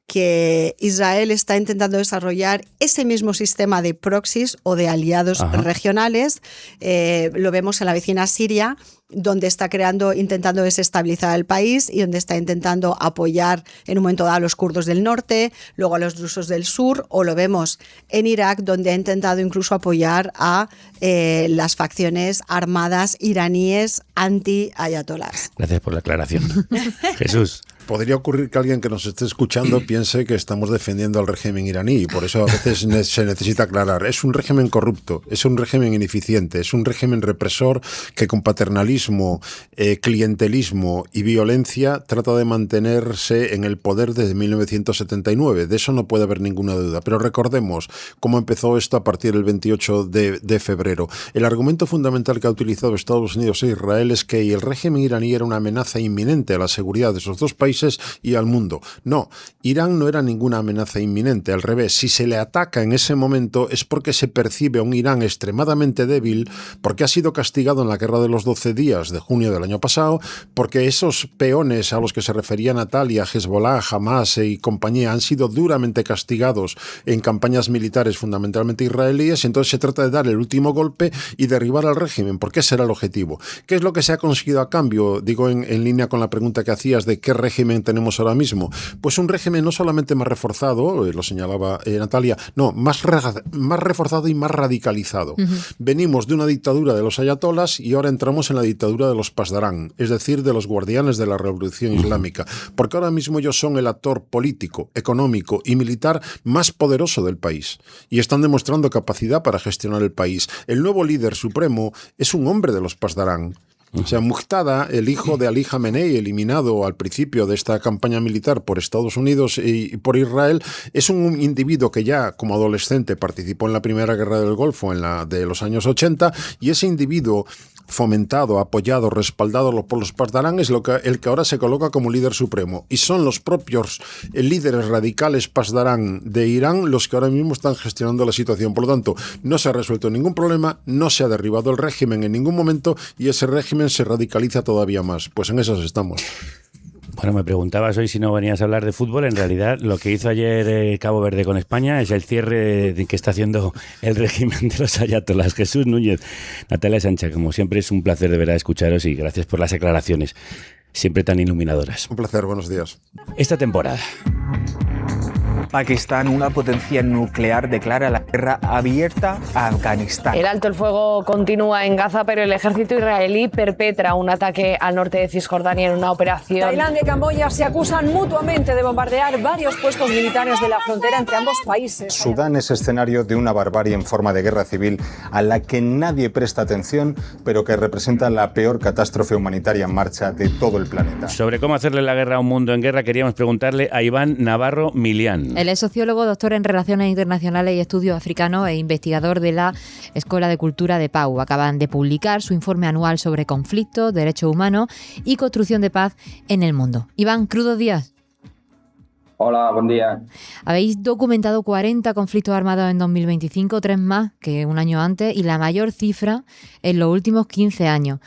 que Israel está intentando desarrollar ese mismo sistema de proxies o de aliados regionales. Lo vemos en la vecina Siria, donde está intentando desestabilizar el país y donde está intentando apoyar en un momento dado a los kurdos del norte, luego a los drusos del sur, o lo vemos en Irak, donde ha intentado incluso apoyar a las facciones armadas iraníes anti-ayatolás. Gracias por la aclaración. Jesús. Podría ocurrir que alguien que nos esté escuchando piense que estamos defendiendo al régimen iraní y por eso a veces se necesita aclarar. Es un régimen corrupto, es un régimen ineficiente, es un régimen represor que con paternalismo, clientelismo y violencia trata de mantenerse en el poder desde 1979. De eso no puede haber ninguna duda. Pero recordemos cómo empezó esto a partir del 28 de febrero. El argumento fundamental que ha utilizado Estados Unidos e Israel es que el régimen iraní era una amenaza inminente a la seguridad de esos dos países y al mundo. No, Irán no era ninguna amenaza inminente, al revés, si se le ataca en ese momento es porque se percibe a un Irán extremadamente débil, porque ha sido castigado en la Guerra de los 12 días de junio del año pasado, porque esos peones a los que se refería Natalia, Hezbollah, Hamas y compañía han sido duramente castigados en campañas militares fundamentalmente israelíes, entonces se trata de dar el último golpe y derribar al régimen, porque ese era el objetivo. ¿Qué es lo que se ha conseguido a cambio? Digo en línea con la pregunta que hacías de qué régimen tenemos ahora mismo. Pues un régimen no solamente más reforzado, lo señalaba Natalia, no, más reforzado y más radicalizado. Venimos de una dictadura de los ayatolás y ahora entramos en la dictadura de los pasdarán, es decir, de los guardianes de la revolución islámica, porque ahora mismo ellos son el actor político, económico y militar más poderoso del país y están demostrando capacidad para gestionar el país. El nuevo líder supremo es un hombre de los pasdarán. O sea, Muqtada, el hijo de Ali Khamenei, eliminado al principio de esta campaña militar por Estados Unidos y por Israel, es un individuo que ya como adolescente participó en la Primera Guerra del Golfo, en la de los años 80, y ese individuo fomentado, apoyado, respaldado por los pasdarán es el que ahora se coloca como líder supremo. Y son los propios líderes radicales pasdarán de Irán los que ahora mismo están gestionando la situación. Por lo tanto, no se ha resuelto ningún problema, no se ha derribado el régimen en ningún momento y ese régimen se radicaliza todavía más. Pues en esas estamos. Bueno, me preguntabas hoy si no venías a hablar de fútbol. En realidad, lo que hizo ayer Cabo Verde con España es el cierre que está haciendo el régimen de los ayatolás. Jesús Núñez, Natalia Sancha, como siempre es un placer de verdad escucharos y gracias por las aclaraciones, siempre tan iluminadoras. Un placer, buenos días. Esta temporada. Pakistán, una potencia nuclear, declara la guerra abierta a Afganistán. El alto el fuego continúa en Gaza, pero el ejército israelí perpetra un ataque al norte de Cisjordania en una operación. Tailandia y Camboya se acusan mutuamente de bombardear varios puestos militares de la frontera entre ambos países. Sudán es escenario de una barbarie en forma de guerra civil a la que nadie presta atención, pero que representa la peor catástrofe humanitaria en marcha de todo el planeta. Sobre cómo hacerle la guerra a un mundo en guerra, queríamos preguntarle a Iván Navarro Milián. Él es sociólogo, doctor en Relaciones Internacionales y Estudios Africanos e investigador de la Escuela de Cultura de Pau. Acaban de publicar su informe anual sobre conflictos, derechos humanos y construcción de paz en el mundo. Iván, crudos días. Hola, buen día. Habéis documentado 40 conflictos armados en 2025, 3 más que un año antes y la mayor cifra en los últimos 15 años.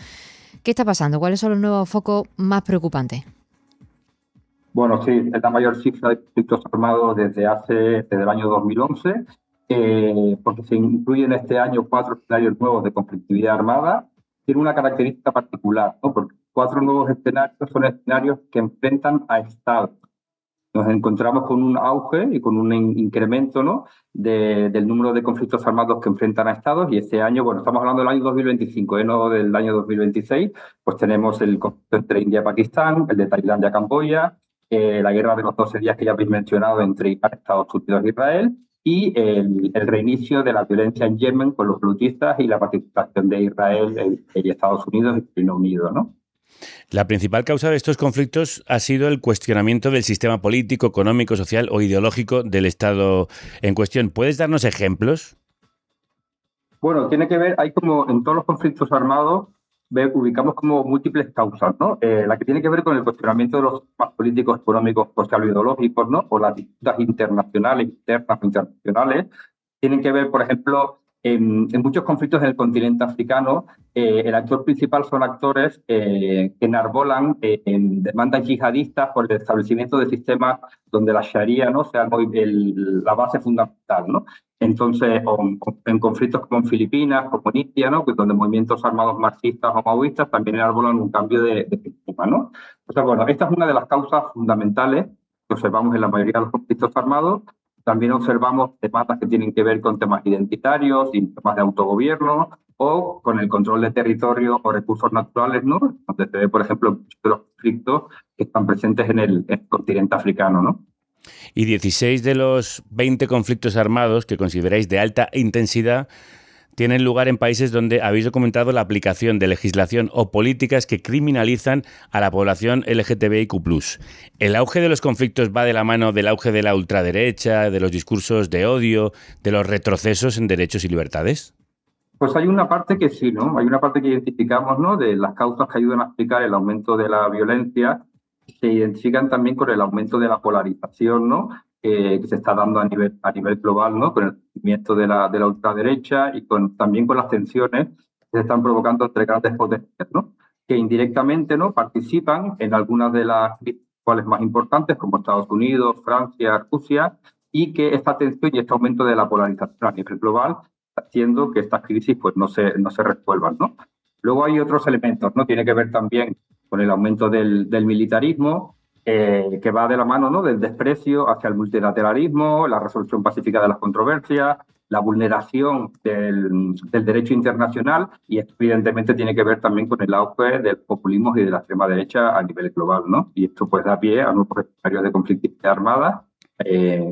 ¿Qué está pasando? ¿Cuáles son los nuevos focos más preocupantes? Bueno, sí, es la mayor cifra de conflictos armados desde el año 2011, porque se incluyen este año 4 escenarios nuevos de conflictividad armada. Tiene una característica particular, ¿no? Porque 4 nuevos escenarios son escenarios que enfrentan a estados. Nos encontramos con un auge y con un incremento, ¿no?, del número de conflictos armados que enfrentan a estados, y este año, bueno, estamos hablando del año 2025, no del año 2026, pues tenemos el conflicto entre India y Pakistán, el de Tailandia y Camboya, la guerra de los 12 días que ya habéis mencionado entre Estados Unidos e Israel, y el reinicio de la violencia en Yemen con los hutistas y la participación de Israel y Estados Unidos y Reino Unido, ¿no? La principal causa de estos conflictos ha sido el cuestionamiento del sistema político, económico, social o ideológico del Estado en cuestión. ¿Puedes darnos ejemplos? Bueno, tiene que ver, hay como en todos los conflictos armados, ubicamos como múltiples causas, ¿no? La que tiene que ver con el cuestionamiento de los sistemas políticos, económicos, sociales o ideológicos, ¿no? O las disputas internacionales, internas o internacionales, tienen que ver, por ejemplo, en muchos conflictos en el continente africano, el actor principal son actores que enarbolan demandas yihadistas por el establecimiento de sistemas donde la Sharia, ¿no?, sea la base fundamental, ¿no? Entonces, en conflictos como en Filipinas, como en India, ¿no?, donde movimientos armados marxistas o maoístas también enarbolan un cambio de sistema, ¿no? O sea, bueno, esta es una de las causas fundamentales que observamos en la mayoría de los conflictos armados. También observamos temas que tienen que ver con temas identitarios y temas de autogobierno o con el control de territorio o recursos naturales, ¿no? Donde se ve, por ejemplo, muchos de los conflictos que están presentes en el continente africano, ¿no? Y 16 de los 20 conflictos armados que consideráis de alta intensidad tienen lugar en países donde habéis documentado la aplicación de legislación o políticas que criminalizan a la población LGTBIQ+. ¿El auge de los conflictos va de la mano del auge de la ultraderecha, de los discursos de odio, de los retrocesos en derechos y libertades? Pues hay una parte que sí, ¿no? Hay una parte que identificamos, ¿no?, de las causas que ayudan a explicar el aumento de la violencia. Se identifican también con el aumento de la polarización, ¿no?, que se está dando a nivel global, ¿no?, con el crecimiento de la ultraderecha y también con las tensiones que se están provocando entre grandes potencias, ¿no?, que indirectamente, ¿no?, participan en algunas de las crisis más importantes, como Estados Unidos, Francia, Rusia, y que esta tensión y este aumento de la polarización a nivel global está haciendo que estas crisis pues no se resuelvan, ¿no? Luego hay otros elementos, ¿no? Tiene que ver también con el aumento del militarismo, que va de la mano, ¿no?, del desprecio hacia el multilateralismo, la resolución pacífica de las controversias, la vulneración del derecho internacional, y esto evidentemente tiene que ver también con el auge del populismo y de la extrema derecha a nivel global, ¿no? Y esto pues da pie a nuevos escenarios de conflictividad armada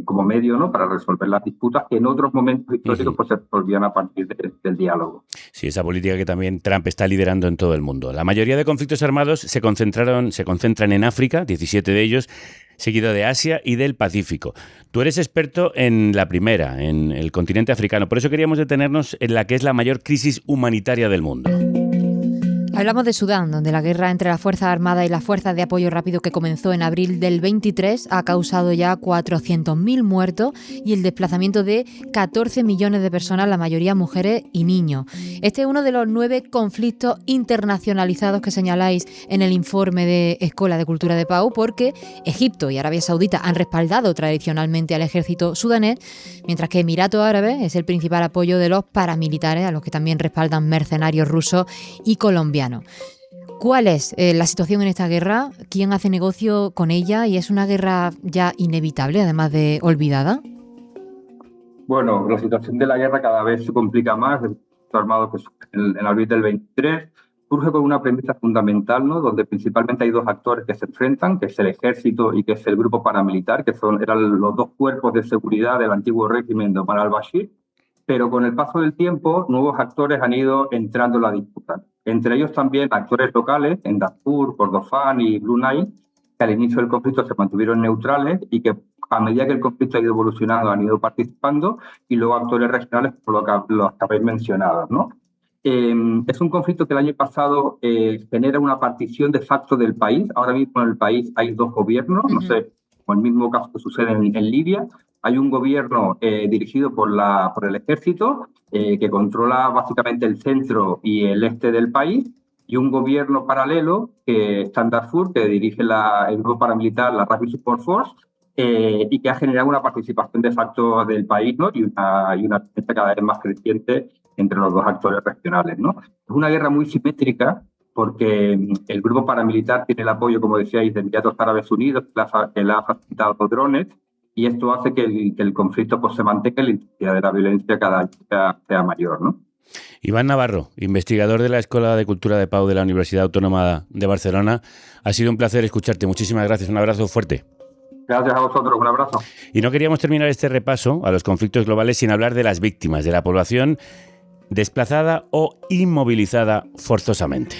como medio, ¿no?, para resolver las disputas que en otros momentos históricos pues se resolvían a partir del diálogo. Sí, esa política que también Trump está liderando en todo el mundo. La mayoría de conflictos armados se concentran en África, 17 de ellos, seguido de Asia y del Pacífico. Tú eres experto en la primera, en el continente africano. Por eso queríamos detenernos en la que es la mayor crisis humanitaria del mundo. Hablamos de Sudán, donde la guerra entre la Fuerza Armada y las Fuerzas de Apoyo Rápido que comenzó en abril del 23 ha causado ya 400.000 muertos y el desplazamiento de 14 millones de personas, la mayoría mujeres y niños. Este es uno de los 9 conflictos internacionalizados que señaláis en el informe de Escuela de Cultura de Pau, porque Egipto y Arabia Saudita han respaldado tradicionalmente al ejército sudanés, mientras que Emiratos Árabes es el principal apoyo de los paramilitares, a los que también respaldan mercenarios rusos y colombianos. ¿Cuál es la situación en esta guerra? ¿Quién hace negocio con ella? ¿Y es una guerra ya inevitable, además de olvidada? Bueno, la situación de la guerra cada vez se complica más. El conflicto armado que surge en abril del 23 surge con una premisa fundamental, ¿no?, donde principalmente hay dos actores que se enfrentan, que es el ejército y que es el grupo paramilitar, que eran los dos cuerpos de seguridad del antiguo régimen de Omar al-Bashir. Pero con el paso del tiempo, nuevos actores han ido entrando en la disputa. Entre ellos también actores locales en Darfur, Kordofán y Blue Nile, que al inicio del conflicto se mantuvieron neutrales y que a medida que el conflicto ha ido evolucionando han ido participando, y luego actores regionales, por los que habéis mencionado, ¿no? Es un conflicto que el año pasado genera una partición de facto del país. Ahora mismo en el país hay dos gobiernos, no sé, como el mismo caso que sucede en Libia. Hay un gobierno dirigido por el ejército que controla básicamente el centro y el este del país, y un gobierno paralelo que está en Darfur, que dirige el grupo paramilitar, la Rapid Support Force, y que ha generado una participación de facto del país, ¿no?, y una defensa cada vez más creciente entre los dos actores regionales, ¿no? Es una guerra muy simétrica porque el grupo paramilitar tiene el apoyo, como decíais, de Emiratos Árabes Unidos, que le ha facilitado drones, y esto hace que el conflicto pues se mantenga y la intensidad de la violencia cada día sea mayor, ¿no? Iván Navarro, investigador de la Escuela de Cultura de Pau de la Universidad Autónoma de Barcelona. Ha sido un placer escucharte. Muchísimas gracias. Un abrazo fuerte. Gracias a vosotros. Un abrazo. Y no queríamos terminar este repaso a los conflictos globales sin hablar de las víctimas, de la población desplazada o inmovilizada forzosamente.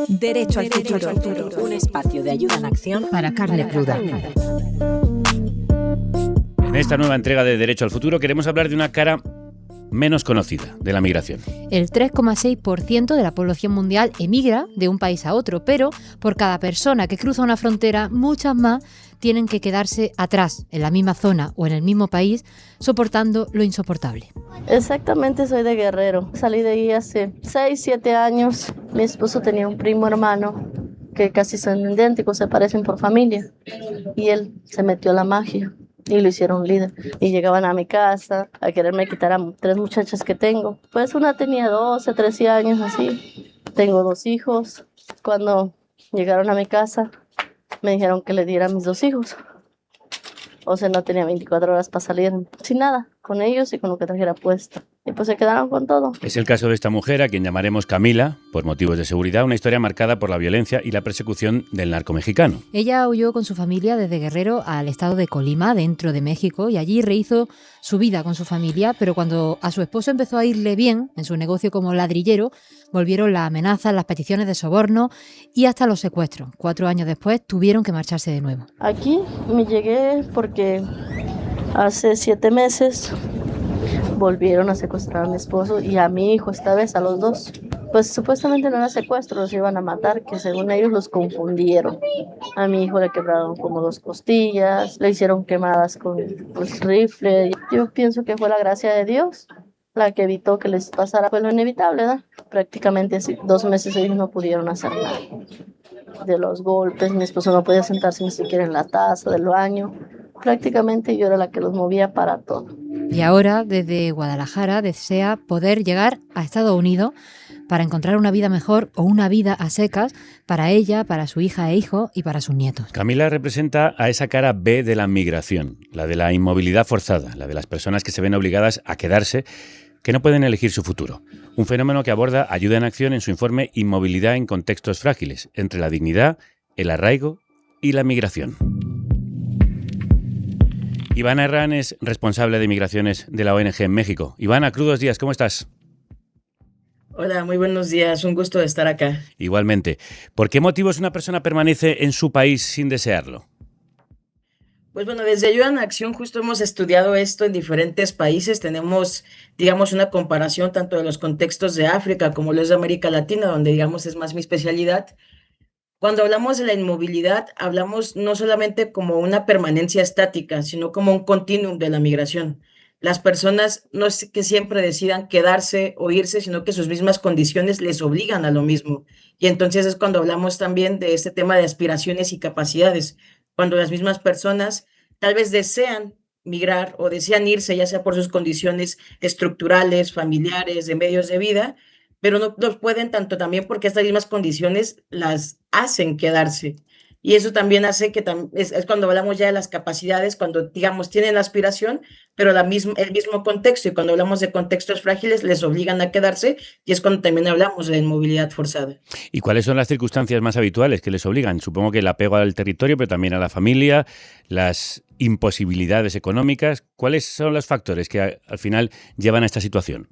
Derecho al futuro. Un espacio de ayuda en acción para carne cruda. En esta nueva entrega de Derecho al Futuro queremos hablar de una cara menos conocida de la migración. El 3,6% de la población mundial emigra de un país a otro, pero por cada persona que cruza una frontera, muchas más tienen que quedarse atrás, en la misma zona o en el mismo país, soportando lo insoportable. Exactamente, soy de Guerrero. Salí de ahí hace 6, 7 años. Mi esposo tenía un primo hermano que casi son idénticos, se parecen por familia. Y él se metió a la magia y lo hicieron líder. Y llegaban a mi casa a quererme quitar a 3 muchachas que tengo. Pues una tenía 12, 13 años así. Tengo 2 hijos. Cuando llegaron a mi casa, me dijeron que le diera a mis 2 hijos. O sea, no tenía 24 horas para salir sin nada, con ellos y con lo que trajera puesto. Y pues se quedaron con todo. Es el caso de esta mujer, a quien llamaremos Camila, por motivos de seguridad, una historia marcada por la violencia y la persecución del narco mexicano. Ella huyó con su familia desde Guerrero al estado de Colima, dentro de México, y allí rehizo su vida con su familia, pero cuando a su esposo empezó a irle bien en su negocio como ladrillero, volvieron las amenazas, las peticiones de soborno y hasta los secuestros. 4 años después tuvieron que marcharse de nuevo. Aquí me llegué porque hace 7 meses volvieron a secuestrar a mi esposo y a mi hijo, esta vez a los 2. Pues supuestamente no era secuestro, los iban a matar, que según ellos los confundieron. A mi hijo le quebraron como 2 costillas, le hicieron quemadas con rifle. Yo pienso que fue la gracia de Dios la que evitó que les pasara, fue lo inevitable, ¿verdad? Prácticamente así, 2 meses ellos no pudieron hacer nada. De los golpes, mi esposo no podía sentarse ni siquiera en la taza del baño. Prácticamente yo era la que los movía para todo. Y ahora, desde Guadalajara, desea poder llegar a Estados Unidos para encontrar una vida mejor o una vida a secas para ella, para su hija e hijo y para sus nietos. Camila representa a esa cara B de la migración, la de la inmovilidad forzada, la de las personas que se ven obligadas a quedarse, que no pueden elegir su futuro. Un fenómeno que aborda Ayuda en Acción en su informe Inmovilidad en contextos frágiles, entre la dignidad, el arraigo y la migración. Ivana Herrán es responsable de migraciones de la ONG en México. Ivana, crudos días, ¿cómo estás? Hola, muy buenos días, un gusto de estar acá. Igualmente. ¿Por qué motivos una persona permanece en su país sin desearlo? Pues bueno, desde Ayuda en Acción justo hemos estudiado esto en diferentes países. Tenemos, digamos, una comparación tanto de los contextos de África como los de América Latina, donde, digamos, es más mi especialidad. Cuando hablamos de la inmovilidad, hablamos no solamente como una permanencia estática, sino como un continuum de la migración. Las personas no es que siempre decidan quedarse o irse, sino que sus mismas condiciones les obligan a lo mismo. Y entonces es cuando hablamos también de este tema de aspiraciones y capacidades, cuando las mismas personas tal vez desean migrar o desean irse, ya sea por sus condiciones estructurales, familiares, de medios de vida, pero no los pueden tanto también porque estas mismas condiciones las hacen quedarse. Y eso también hace que es cuando hablamos ya de las capacidades, cuando, digamos, tienen la aspiración, pero el mismo contexto, y cuando hablamos de contextos frágiles, les obligan a quedarse, y es cuando también hablamos de inmovilidad forzada. ¿Y cuáles son las circunstancias más habituales que les obligan? Supongo que el apego al territorio, pero también a la familia, las imposibilidades económicas. ¿Cuáles son los factores que al final llevan a esta situación?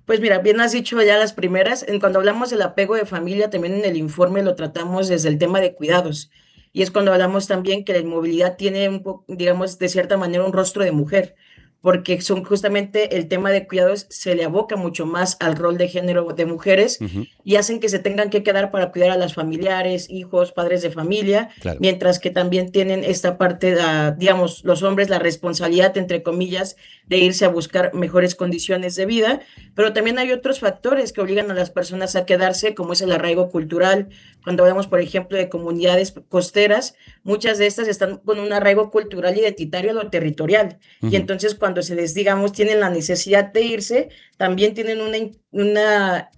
Pues mira, bien has dicho ya las primeras. Cuando hablamos del apego de familia, también en el informe lo tratamos desde el tema de cuidados. Y es cuando hablamos también que la inmovilidad tiene, digamos, de cierta manera un rostro de mujer, porque son justamente el tema de cuidados se le aboca mucho más al rol de género de mujeres y hacen que se tengan que quedar para cuidar a las familiares, hijos, padres de familia, claro. Mientras que también tienen esta parte, digamos, los hombres la responsabilidad, entre comillas, de irse a buscar mejores condiciones de vida, pero también hay otros factores que obligan a las personas a quedarse, como es el arraigo cultural. Cuando hablamos, por ejemplo, de comunidades costeras, muchas de estas están con un arraigo cultural identitario a lo territorial, y entonces cuando se les, digamos, tienen la necesidad de irse, también tienen una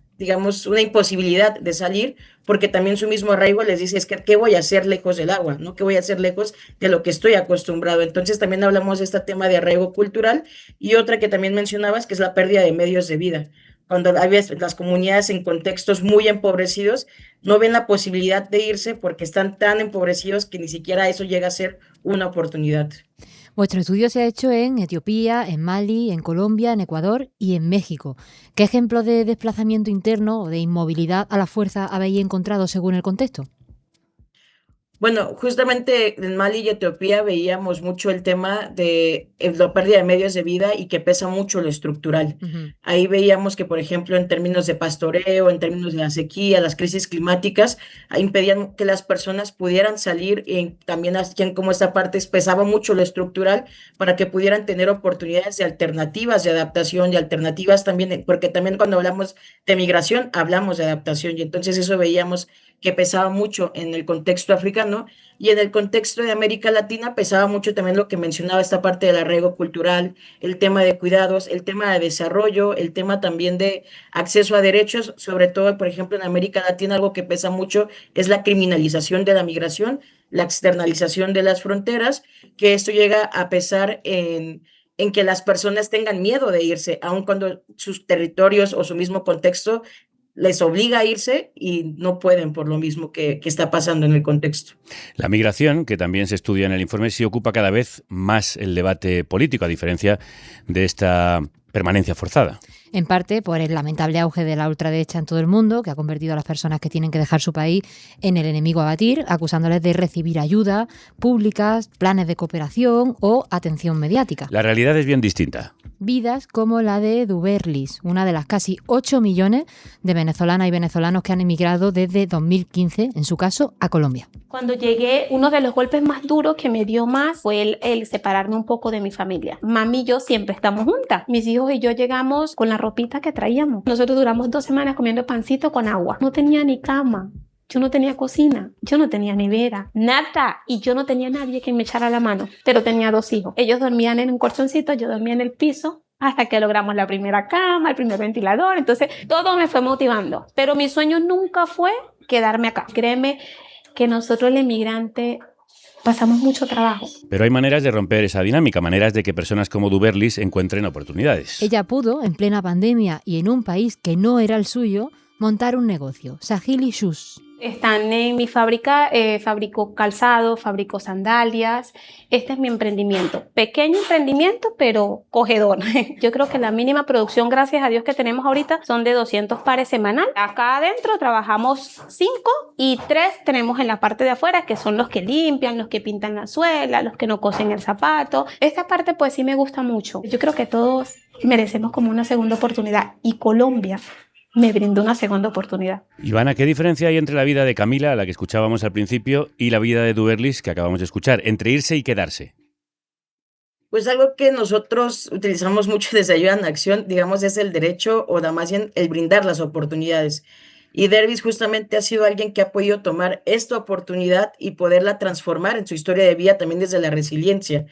imposibilidad de salir, porque también su mismo arraigo les dice, es que ¿qué voy a hacer lejos del agua? ¿No? ¿Qué voy a hacer lejos de lo que estoy acostumbrado? Entonces también hablamos de este tema de arraigo cultural, y otra que también mencionabas, que es la pérdida de medios de vida. cuando hay veces las comunidades en contextos muy empobrecidos no ven la posibilidad de irse porque están tan empobrecidos que ni siquiera eso llega a ser una oportunidad. Vuestro estudio se ha hecho en Etiopía, en Mali, en Colombia, en Ecuador y en México. ¿Qué ejemplos de desplazamiento interno o de inmovilidad a la fuerza habéis encontrado según el contexto? Bueno, justamente en Mali y Etiopía veíamos mucho el tema de la pérdida de medios de vida y que pesa mucho lo estructural. Ahí veíamos que, por ejemplo, en términos de pastoreo, en términos de la sequía, las crisis climáticas, impedían que las personas pudieran salir y también hacían como esta parte pesaba mucho lo estructural para que pudieran tener oportunidades de alternativas de adaptación y alternativas también, porque también cuando hablamos de migración hablamos de adaptación y entonces eso veíamos que pesaba mucho en el contexto africano y en el contexto de América Latina pesaba mucho también lo que mencionaba esta parte del arraigo cultural, el tema de cuidados, el tema de desarrollo, el tema también de acceso a derechos, sobre todo, por ejemplo, en América Latina algo que pesa mucho es la criminalización de la migración, la externalización de las fronteras, que esto llega a pesar en que las personas tengan miedo de irse, aun cuando sus territorios o su mismo contexto les obliga a irse y no pueden por lo mismo que está pasando en el contexto. La migración, que también se estudia en el informe, sí ocupa cada vez más el debate político, a diferencia de esta permanencia forzada. En parte por el lamentable auge de la ultraderecha en todo el mundo, que ha convertido a las personas que tienen que dejar su país en el enemigo a batir, acusándoles de recibir ayuda públicas, planes de cooperación o atención mediática. La realidad es bien distinta. Vidas como la de Duberlis, una de las casi 8 millones de venezolanas y venezolanos que han emigrado desde 2015, en su caso, a Colombia. Cuando llegué, uno de los golpes más duros que me dio más fue el separarme un poco de mi familia. Mami y yo siempre estamos juntas. Mis hijos y yo llegamos con la ropita que traíamos. Nosotros duramos 2 semanas comiendo pancito con agua. No tenía ni cama. Yo no tenía cocina, yo no tenía nevera, nada. Y yo no tenía nadie que me echara la mano, pero tenía 2 hijos. Ellos dormían en un colchoncito, yo dormía en el piso, hasta que logramos la primera cama, el primer ventilador. Entonces, todo me fue motivando. Pero mi sueño nunca fue quedarme acá. Créeme que nosotros, el emigrante, pasamos mucho trabajo. Pero hay maneras de romper esa dinámica, maneras de que personas como Duberlis encuentren oportunidades. Ella pudo, en plena pandemia y en un país que no era el suyo, montar un negocio, Sahili Shoes. Están en mi fábrica, fabrico calzado, fabrico sandalias. Este es mi emprendimiento. Pequeño emprendimiento, pero cogedor. Yo creo que la mínima producción, gracias a Dios, que tenemos ahorita son de 200 pares semanal. Acá adentro trabajamos 5 y 3 tenemos en la parte de afuera, que son los que limpian, los que pintan la suela, los que no cosen el zapato. Esta parte pues sí me gusta mucho. Yo creo que todos merecemos como una segunda oportunidad y Colombia me brindó una segunda oportunidad. Ivana, ¿qué diferencia hay entre la vida de Camila, a la que escuchábamos al principio, y la vida de Duberlis, que acabamos de escuchar, entre irse y quedarse? Pues algo que nosotros utilizamos mucho desde Ayuda en Acción, digamos, es el derecho o más bien el brindar las oportunidades. Y Dervis justamente ha sido alguien que ha podido tomar esta oportunidad y poderla transformar en su historia de vida también desde la resiliencia.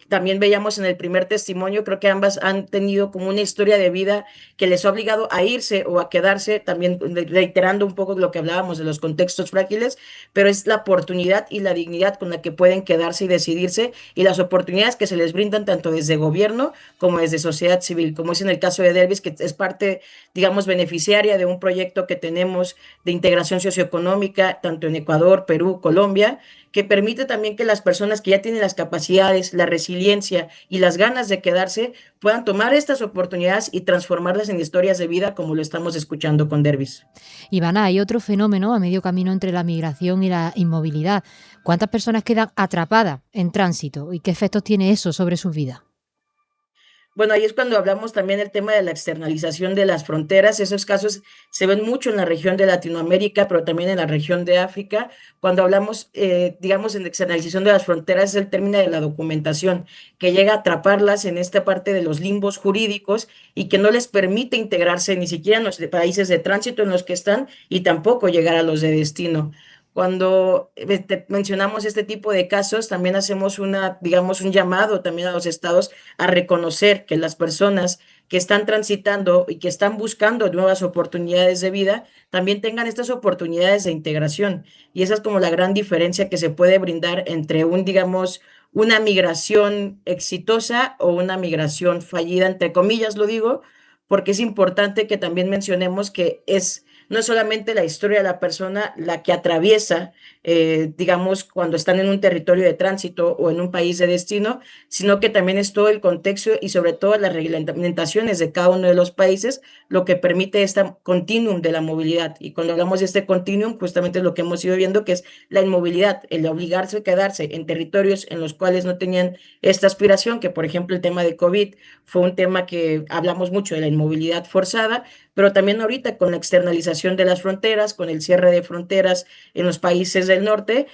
También veíamos en el primer testimonio, creo que ambas han tenido como una historia de vida que les ha obligado a irse o a quedarse, también reiterando un poco lo que hablábamos de los contextos frágiles, pero es la oportunidad y la dignidad con la que pueden quedarse y decidirse y las oportunidades que se les brindan tanto desde gobierno como desde sociedad civil, como es en el caso de Dervis, que es parte, digamos, beneficiaria de un proyecto que tenemos de integración socioeconómica, tanto en Ecuador, Perú, Colombia, que permite también que las personas que ya tienen las capacidades, la resiliencia y las ganas de quedarse puedan tomar estas oportunidades y transformarlas en historias de vida como lo estamos escuchando con Dervis. Ivana, hay otro fenómeno a medio camino entre la migración y la inmovilidad. ¿Cuántas personas quedan atrapadas en tránsito y qué efectos tiene eso sobre sus vidas? Bueno, ahí es cuando hablamos también del tema de la externalización de las fronteras. Esos casos se ven mucho en la región de Latinoamérica, pero también en la región de África. Cuando hablamos, digamos, en externalización de las fronteras, es el término de la documentación, que llega a atraparlas en esta parte de los limbos jurídicos y que no les permite integrarse ni siquiera en los países de tránsito en los que están y tampoco llegar a los de destino. Cuando mencionamos este tipo de casos, también hacemos digamos, un llamado también a los estados a reconocer que las personas que están transitando y que están buscando nuevas oportunidades de vida, también tengan estas oportunidades de integración. Y esa es como la gran diferencia que se puede brindar entre digamos, una migración exitosa o una migración fallida, entre comillas lo digo, porque es importante que también mencionemos que no es solamente la historia de la persona la que atraviesa, digamos, cuando están en un territorio de tránsito o en un país de destino, sino que también es todo el contexto y sobre todo las reglamentaciones de cada uno de los países, lo que permite este continuum de la movilidad. Y cuando hablamos de este continuum, justamente es lo que hemos ido viendo, que es la inmovilidad, el obligarse a quedarse en territorios en los cuales no tenían esta aspiración, que por ejemplo el tema de COVID fue un tema que hablamos mucho de la inmovilidad forzada, pero también ahorita con la externalización de las fronteras, con el cierre de fronteras en los países del norte,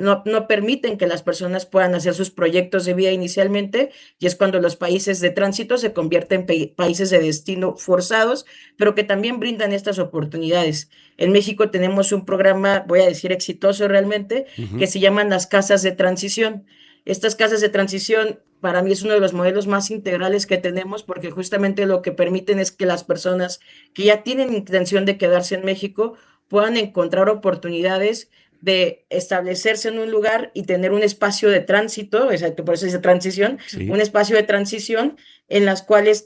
no permiten que las personas puedan hacer sus proyectos de vida inicialmente, y es cuando los países de tránsito se convierten en países de destino forzados, pero que también brindan estas oportunidades. En México tenemos un programa, voy a decir exitoso realmente, que se llaman las casas de transición. Estas casas de transición para mí es uno de los modelos más integrales que tenemos, porque justamente lo que permiten es que las personas que ya tienen intención de quedarse en México puedan encontrar oportunidades de establecerse en un lugar y tener un espacio de tránsito, exacto, por eso dice transición, sí. Un espacio de transición en las cuales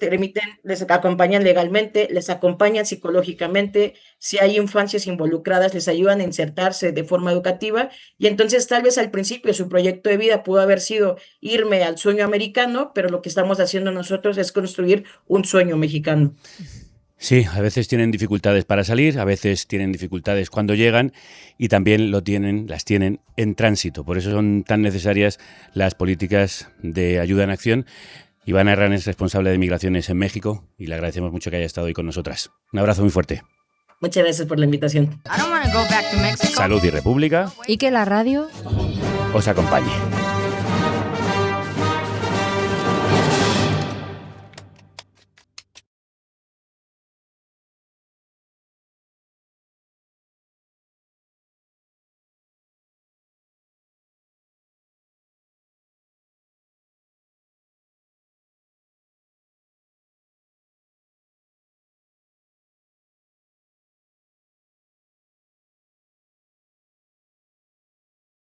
les acompañan legalmente, les acompañan psicológicamente, si hay infancias involucradas, les ayudan a insertarse de forma educativa, y entonces tal vez al principio su proyecto de vida pudo haber sido irme al sueño americano, pero lo que estamos haciendo nosotros es construir un sueño mexicano. Sí, a veces tienen dificultades para salir, a veces tienen dificultades cuando llegan y también las tienen en tránsito. Por eso son tan necesarias las políticas de ayuda en acción. Ivana Herrán es responsable de Migraciones en México y le agradecemos mucho que haya estado hoy con nosotras. Un abrazo muy fuerte. Muchas gracias por la invitación. Salud y República. Y que la radio os acompañe.